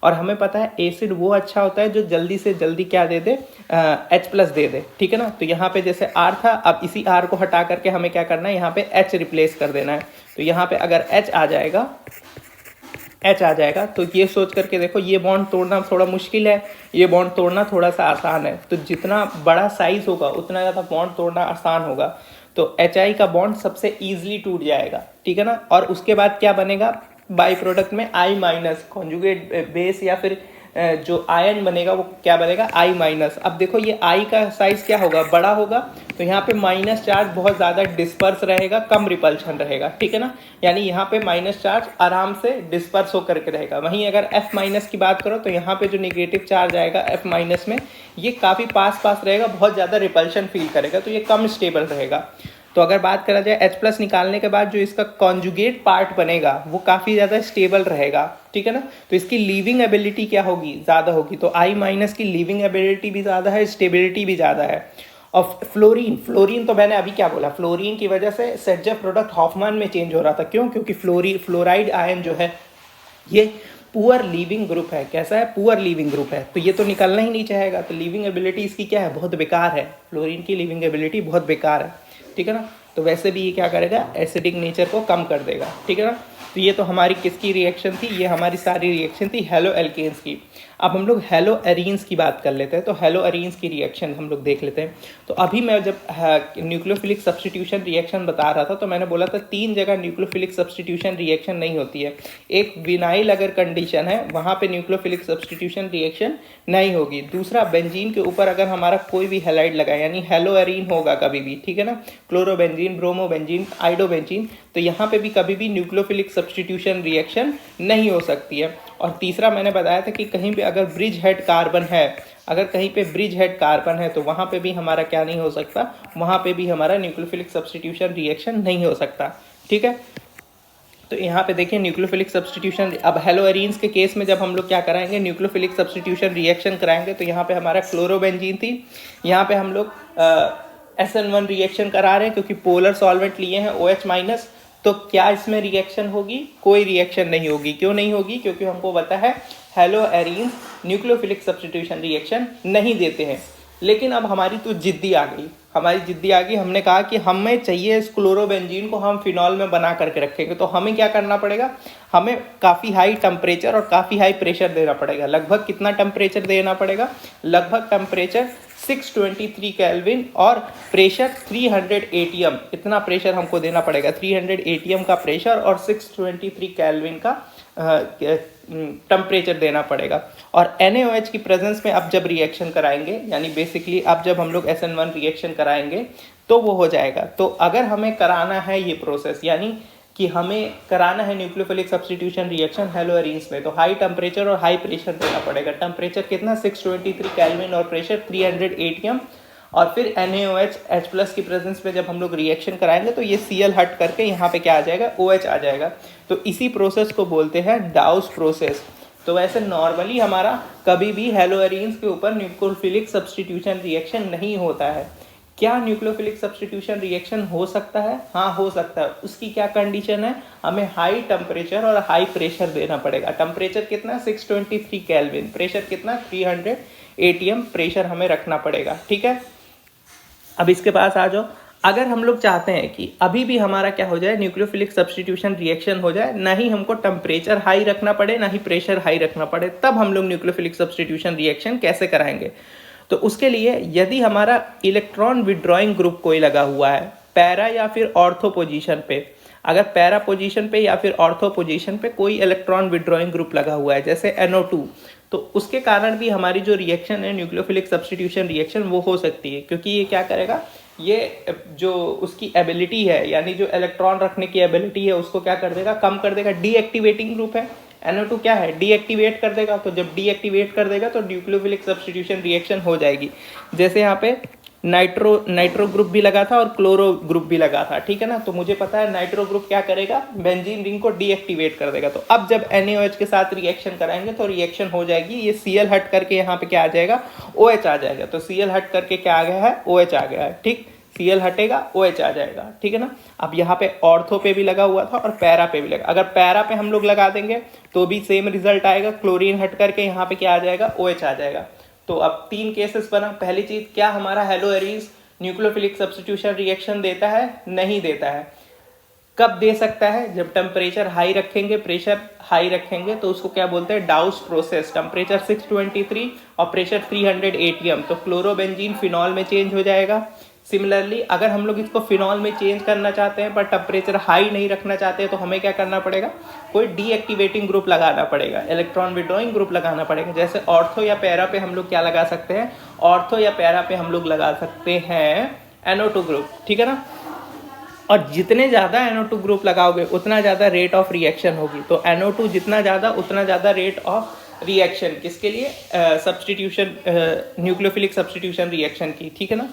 और हमें पता है एसिड वो अच्छा होता है जो जल्दी से जल्दी क्या दे दे? H+ दे दे, ठीक है ना। तो यहाँ पे जैसे R था, अब इसी R को हटा करके हमें क्या करना है? यहाँ पे H रिप्लेस कर देना है। तो यहाँ पे अगर H आ जाएगा तो ये सोच करके देखो, ये बॉन्ड तोड़ना थोड़ा मुश्किल है, ये बॉन्ड तोड़ना थोड़ा सा आसान है। तो जितना बड़ा साइज होगा उतना ज़्यादा बॉन्ड तोड़ना आसान होगा। तो HI का बॉन्ड सबसे ईजिली टूट जाएगा, ठीक है ना। और उसके बाद क्या बनेगा? बाई प्रोडक्ट में I- कॉन्जुगेट बेस या फिर जो आयन बनेगा वो क्या बनेगा? I-। अब देखो ये I का साइज क्या होगा? बड़ा होगा, तो यहाँ पे माइनस चार्ज बहुत ज़्यादा डिस्पर्स रहेगा, कम रिपल्शन रहेगा, ठीक है ना। यानी यहाँ पे माइनस चार्ज आराम से डिस्पर्स होकर के रहेगा। वहीं अगर F- की बात करो तो यहाँ पे जो निगेटिव चार्ज आएगा F- में, ये काफ़ी पास रहेगा, बहुत ज़्यादा रिपल्शन फील करेगा, तो ये कम स्टेबल रहेगा। तो अगर बात करा जाए H+ निकालने के बाद जो इसका कॉन्जुगेट पार्ट बनेगा वो काफ़ी ज़्यादा स्टेबल रहेगा, ठीक है ना। तो इसकी लीविंग एबिलिटी क्या होगी? ज़्यादा होगी। तो I- की लीविंग एबिलिटी भी ज़्यादा है, स्टेबिलिटी भी ज़्यादा है। और फ्लोरीन तो मैंने अभी क्या बोला? फ्लोरीन की वजह से सेटजेफ प्रोडक्ट हॉफमैन में चेंज हो रहा था। क्यों? क्योंकि फ्लोराइड आयन जो है ये पुअर लीविंग ग्रुप है। कैसा है? पुअर लीविंग ग्रुप है, तो ये तो निकलना ही नहीं चाहेगा। तो लीविंग एबिलिटी इसकी क्या है? बहुत बेकार है। फ्लोरीन की लीविंग एबिलिटी बहुत बेकार है, ठीक है ना। तो वैसे भी ये क्या करेगा? एसिडिक नेचर को कम कर देगा, ठीक है ना। तो ये तो हमारी किसकी रिएक्शन थी? ये हमारी सारी रिएक्शन थी हेलो एल्केन्स की। अब हम लोग हेलो एरीन्स की बात कर लेते हैं। तो हेलो एरीन्स की रिएक्शन हम लोग देख लेते हैं। तो अभी मैं जब न्यूक्लियोफिलिक सब्स्टिट्यूशन रिएक्शन बता रहा था तो मैंने बोला था 3 जगह न्यूक्लियोफिलिक सब्स्टिट्यूशन रिएक्शन नहीं होती है। एक विनाइल अगर कंडीशन है वहाँ पे न्यूक्लियोफिलिक सब्स्टिट्यूशन रिएक्शन नहीं होगी। दूसरा, बेंजीन के ऊपर अगर हमारा कोई भी हैलाइड लगा यानी हेलो एरीन होगा कभी भी, ठीक है ना, क्लोरोबेंजीन, ब्रोमोबेंजीन, आइडोबेंजीन, तो यहाँ पे भी कभी भी न्यूक्लियोफिलिक सब्स्टिट्यूशन रिएक्शन नहीं हो सकती है। और तीसरा मैंने बताया था कि कहीं पे अगर ब्रिज हेड कार्बन है, अगर कहीं पे ब्रिज हेड कार्बन है तो वहाँ पे भी हमारा क्या नहीं हो सकता? वहाँ पे भी हमारा न्यूक्लियोफिलिक सब्स्टिट्यूशन रिएक्शन नहीं हो सकता, ठीक है। तो यहाँ पे देखिए न्यूक्लियोफिलिक सब्स्टिट्यूशन, अब हेलोअरीन्स के केस में जब हम लोग क्या कराएंगे, न्यूक्लियोफिलिक सब्स्टिट्यूशन रिएक्शन कराएंगे, तो यहाँ पे हमारा क्लोरोबेंजीन थी, यहाँ पे हम लोग SN1 रिएक्शन करा रहे हैं क्योंकि पोलर सॉल्वेंट लिए हैं OH-। तो क्या इसमें रिएक्शन होगी? कोई रिएक्शन नहीं होगी। क्यों नहीं होगी? क्योंकि हमको पता है हेलोअरीन्स न्यूक्लियोफिलिक सब्स्टिट्यूशन रिएक्शन नहीं देते हैं। लेकिन अब हमारी तो जिद्दी आ गई, हमने कहा कि हमें चाहिए इस क्लोरोबेंजीन को हम फिनॉल में बना करके रखेंगे। तो हमें क्या करना पड़ेगा, हमें काफ़ी हाई टेम्परेचर और काफ़ी हाई प्रेशर देना पड़ेगा। लगभग कितना टेम्परेचर देना पड़ेगा? लगभग टेम्परेचर 623 केल्विन और प्रेशर 300 ATM, इतना प्रेशर हमको देना पड़ेगा। 300 ATM का प्रेशर और 623 केल्विन का टेम्परेचर देना पड़ेगा। और NaOH की प्रेजेंस में अब जब रिएक्शन कराएंगे, यानी बेसिकली अब जब हम लोग SN1 रिएक्शन कराएंगे तो वो हो जाएगा। तो अगर हमें कराना है ये प्रोसेस, यानी कि हमें कराना है न्यूक्लियोफिलिक सब्स्टिट्यूशन रिएक्शन हेलोअरीन्स में, तो हाई टेम्परेचर और हाई प्रेशर देना पड़ेगा। टेम्परेचर कितना? 623 केल्विन और प्रेशर 300 ATM। और फिर NaOH H+ की प्रेजेंस में जब हम लोग रिएक्शन कराएंगे तो ये Cl हट करके यहाँ पे क्या आ जाएगा? OH आ जाएगा। तो इसी प्रोसेस को बोलते हैं डाउस प्रोसेस। तो वैसे नॉर्मली हमारा कभी भी हेलोअरीन्स के ऊपर न्यूक्लियोफिलिक सब्स्टिट्यूशन रिएक्शन नहीं होता है। क्या न्यूक्लियोफिलिक सब्स्टिट्यूशन रिएक्शन हो सकता है? हाँ, हो सकता है। उसकी क्या कंडीशन है? हमें हाई टेम्परेचर और हाई प्रेशर देना पड़ेगा। टेम्परेचर कितना? 623 केल्विन, प्रेशर कितना? 300 ATM प्रेशर हमें रखना पड़ेगा। ठीक है, अब इसके पास आ जाओ। अगर हम लोग चाहते हैं कि अभी भी हमारा क्या हो जाए, न्यूक्लियोफिलिक सब्स्टिट्यूशन रिएक्शन हो जाए, ना ही हमको टेम्परेचर हाई रखना पड़े ना ही प्रेशर हाई रखना पड़े, तब हम लोग न्यूक्लियोफिलिक सब्स्टिट्यूशन रिएक्शन कैसे कराएंगे? तो उसके लिए यदि हमारा इलेक्ट्रॉन विड्रॉइंग ग्रुप कोई लगा हुआ है पैरा या फिर ऑर्थो पोजीशन पे, अगर पैरा पोजीशन पे या फिर ऑर्थो पोजीशन पे कोई इलेक्ट्रॉन विड्रॉइंग ग्रुप लगा हुआ है जैसे NO2, तो उसके कारण भी हमारी जो रिएक्शन है न्यूक्लियोफिलिक सब्स्टिट्यूशन रिएक्शन वो हो सकती है। क्योंकि ये क्या करेगा, ये जो उसकी एबिलिटी है, यानी जो इलेक्ट्रॉन रखने की एबिलिटी है, उसको क्या कर देगा? कम कर देगा। डीएक्टिवेटिंग ग्रुप है NO2, क्या है? डीएक्टिवेट कर देगा। तो जब डीएक्टिवेट कर देगा तो न्यूक्लियोफिलिक सब्स्टिट्यूशन रिएक्शन हो जाएगी। जैसे यहाँ पे नाइट्रो ग्रुप भी लगा था और क्लोरो ग्रुप भी लगा था, ठीक है ना। तो मुझे पता है नाइट्रो ग्रुप क्या करेगा, बेंजीन रिंग को डीएक्टिवेट कर देगा। तो अब जब NaOH के साथ रिएक्शन कराएंगे तो रिएक्शन हो जाएगी। ये Cl हट करके यहाँ पे क्या आ जाएगा, OH आ जाएगा। तो Cl हट करके क्या आ गया है, OH आ गया है। ठीक, Cl हटेगा, OH आ जाएगा, ठीक है ना। अब यहाँ पे ऑर्थो पे भी लगा हुआ था और पैरा पे भी लगा। अगर पैरा पे हम लोग लगा देंगे तो भी सेम रिजल्ट आएगा। क्लोरीन हट करके यहाँ पे क्या आ जाएगा, OH आ जाएगा। तो अब 3 केसेस बना। पहली चीज, क्या हमारा हेलोअरीन्स न्यूक्लियोफिलिक सब्स्टिट्यूशन रिएक्शन देता है? नहीं देता है। कब दे सकता है? जब टेम्परेचर हाई रखेंगे, प्रेशर हाई रखेंगे, तो उसको क्या बोलते हैं, डाउस प्रोसेस। टेम्परेचर 623 और प्रेशर 300 ATM, तो क्लोरोबेंजीन फिनॉल में चेंज हो जाएगा। सिमिलरली अगर हम लोग इसको फिनॉल में चेंज करना चाहते हैं पर टेम्परेचर हाई नहीं रखना चाहते हैं, तो हमें क्या करना पड़ेगा, कोई डीएक्टिवेटिंग ग्रुप लगाना पड़ेगा, इलेक्ट्रॉन विड्रॉइंग ग्रुप लगाना पड़ेगा। जैसे ऑर्थो या पैरा पे हम लोग क्या लगा सकते हैं, ऑर्थो या पैरा पे हम लोग लगा सकते हैं NO2 ग्रुप, ठीक है ना। और जितने ज़्यादा NO2 ग्रुप लगाओगे उतना ज़्यादा रेट ऑफ रिएक्शन होगी। तो NO2 जितना ज़्यादा उतना ज़्यादा रेट ऑफ रिएक्शन, किसके लिए, सब्स्टिट्यूशन, न्यूक्लियोफिलिक सब्स्टिट्यूशन रिएक्शन की, ठीक है ना।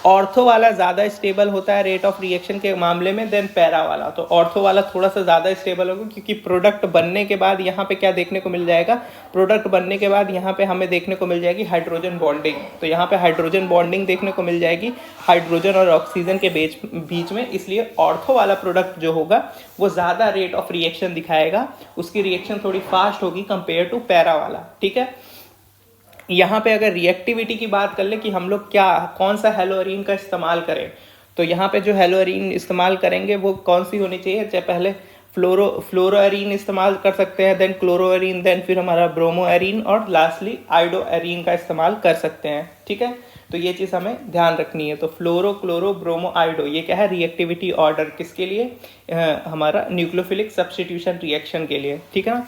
ऑर्थो वाला ज़्यादा स्टेबल होता है रेट ऑफ रिएक्शन के मामले में देन पैरा वाला। तो ऑर्थो वाला थोड़ा सा ज़्यादा स्टेबल होगा क्योंकि प्रोडक्ट बनने के बाद यहाँ पे क्या देखने को मिल जाएगा, प्रोडक्ट बनने के बाद यहाँ पे हमें देखने को मिल जाएगी हाइड्रोजन बॉन्डिंग। तो यहाँ पे हाइड्रोजन बॉन्डिंग देखने को मिल जाएगी हाइड्रोजन और ऑक्सीजन के बीच में, इसलिए ऑर्थो वाला प्रोडक्ट जो होगा वो ज़्यादा रेट ऑफ रिएक्शन दिखाएगा, उसकी रिएक्शन थोड़ी फास्ट होगी कंपेयर टू पैरा वाला, ठीक है। यहाँ पे अगर रिएक्टिविटी की बात कर ले कि हम लोग कौन सा हेलोअरीन का इस्तेमाल करें, तो यहाँ पे जो हेलोअरीन इस्तेमाल करेंगे वो कौन सी होनी चाहिए, चाहे पहले फ्लोरोअरीन इस्तेमाल कर सकते हैं, देन क्लोरोअरीन, देन फिर हमारा ब्रोमोअरीन और लास्टली आइडोअरीन का इस्तेमाल कर सकते हैं, ठीक है। तो ये चीज़ हमें ध्यान रखनी है। तो फ्लोरो, क्लोरो, ब्रोमो, आइडो, ये क्या है, रिएक्टिविटी ऑर्डर किसके लिए, हमारा न्यूक्लियोफिलिक सब्स्टिट्यूशन रिएक्शन के लिए, ठीक है ना।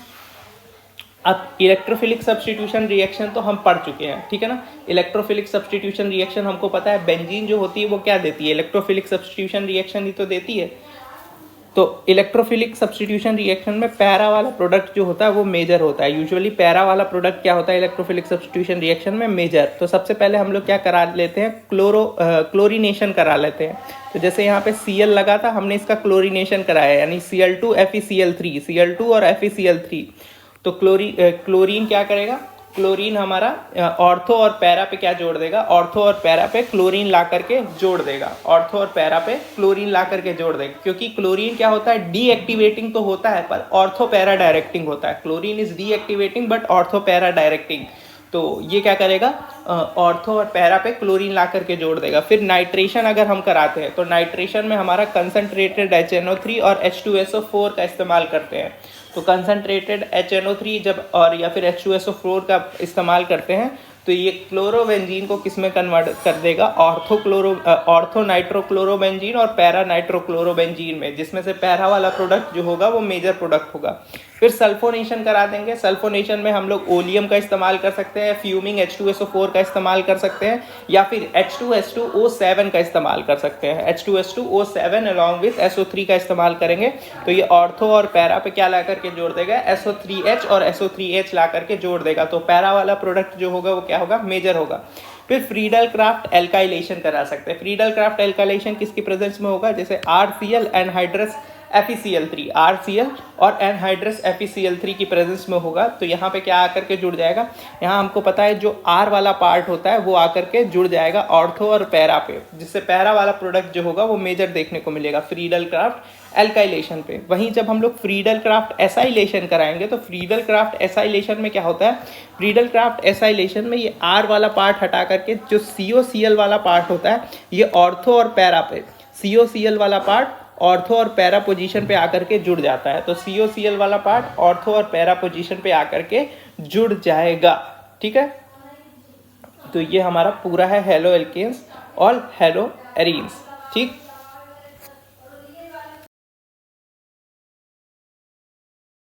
अब इलेक्ट्रोफिलिक सब्स्टिट्यूशन रिएक्शन तो हम पढ़ चुके हैं, ठीक है ना। इलेक्ट्रोफिलिक सब्स्टिट्यूशन रिएक्शन हमको पता है बेंजीन जो होती है वो क्या देती है, इलेक्ट्रोफिलिक सब्स्टिट्यूशन रिएक्शन ही तो देती है। तो इलेक्ट्रोफिलिक सब्स्टिट्यूशन रिएक्शन में पैरा वाला प्रोडक्ट जो होता है वो मेजर होता है। यूजुअली पैरा वाला प्रोडक्ट क्या होता है इलेक्ट्रोफिलिक सब्स्टिट्यूशन रिएक्शन में? मेजर। तो सबसे पहले हम लोग क्या करा लेते हैं, क्लोरीनेशन करा लेते हैं। तो जैसे यहाँ पे Cl लगा था, हमने इसका क्लोरीनेशन कराया, यानी Cl2 FeCl3, Cl2 और FeCl3। तो क्लोरीन क्या करेगा, क्लोरीन हमारा ऑर्थो और पैरा पे क्या जोड़ देगा, ऑर्थो और पैरा पे क्लोरीन ला करके जोड़ देगा, ऑर्थो और पैरा पे क्लोरीन ला करके जोड़ देगा। क्योंकि क्लोरीन क्या होता है, डीएक्टिवेटिंग तो होता है पर ऑर्थो पैरा डायरेक्टिंग होता है। Chlorine is deactivating but ortho para directing. तो ये क्या करेगा, ऑर्थो और पैरा पे क्लोरीन ला करके जोड़ देगा। फिर नाइट्रेशन अगर हम कराते हैं तो नाइट्रेशन में हमारा कंसनट्रेटेड HNO3 और H2SO4 का इस्तेमाल करते हैं। तो कंसनट्रेटेड HNO3 जब और या फिर H2SO4 का इस्तेमाल करते हैं तो ये क्लोरोबेंजीन को किस में कन्वर्ट कर देगा, ऑर्थो नाइट्रोक्लोरोबेंजीन और पैरा नाइट्रोक्लोरोबेंजीन में, जिसमें से पैरा वाला प्रोडक्ट जो होगा वो मेजर प्रोडक्ट होगा। फिर सल्फोनेशन करा देंगे। सल्फोनेशन में हम लोग ओलियम का इस्तेमाल कर सकते हैं, फ्यूमिंग H2SO4 का इस्तेमाल कर सकते हैं, या फिर H2S2O7 का इस्तेमाल कर सकते हैं। H2S2O7 अलॉन्ग विथ SO3 का इस्तेमाल करेंगे तो ये ऑर्थो और पैरा पे क्या ला करके जोड़ देगा, SO3H और SO3H ला करके जोड़ देगा। तो पैरा वाला प्रोडक्ट जो होगा वो क्या होगा, मेजर होगा। फिर फ्रीडल क्राफ्ट एल्काइलेशन करा सकते हैं। फ्रीडल क्राफ्ट एल्काइलेशन किसकी प्रेजेंस में होगा, जैसे RCl एनहाइड्रस FeCl3, RCl और एनहाइड्रस FeCl3 की प्रेजेंस में होगा। तो यहाँ पे क्या आकर के जुड़ जाएगा, यहाँ हमको पता है जो R वाला पार्ट होता है वो आकर के जुड़ जाएगा ऑर्थो और पैरा पे, जिससे पैरा वाला प्रोडक्ट जो होगा वो मेजर देखने को मिलेगा फ्रीडल क्राफ्ट एल्काइलेशन पे। वहीं जब हम लोग फ्रीडल क्राफ्ट एसाइलेशन कराएंगे तो फ्रीडल क्राफ्ट एसाइलेशन में क्या होता है, फ्रीडल क्राफ्ट एसाइलेशन में ये R वाला पार्ट हटा करके जो COCl वाला पार्ट होता है ये ऑर्थो और पैरा पे, COCl वाला पार्ट ऑर्थो और पैरा पोजीशन पे आकर के जुड़ जाता है। तो COCl वाला पार्ट ऑर्थो और पैरा पोजीशन पे आकर के जुड़ जाएगा। ठीक है, तो ये हमारा पूरा है हेलो एल्केन्स और हेलो एरीन्स। ठीक।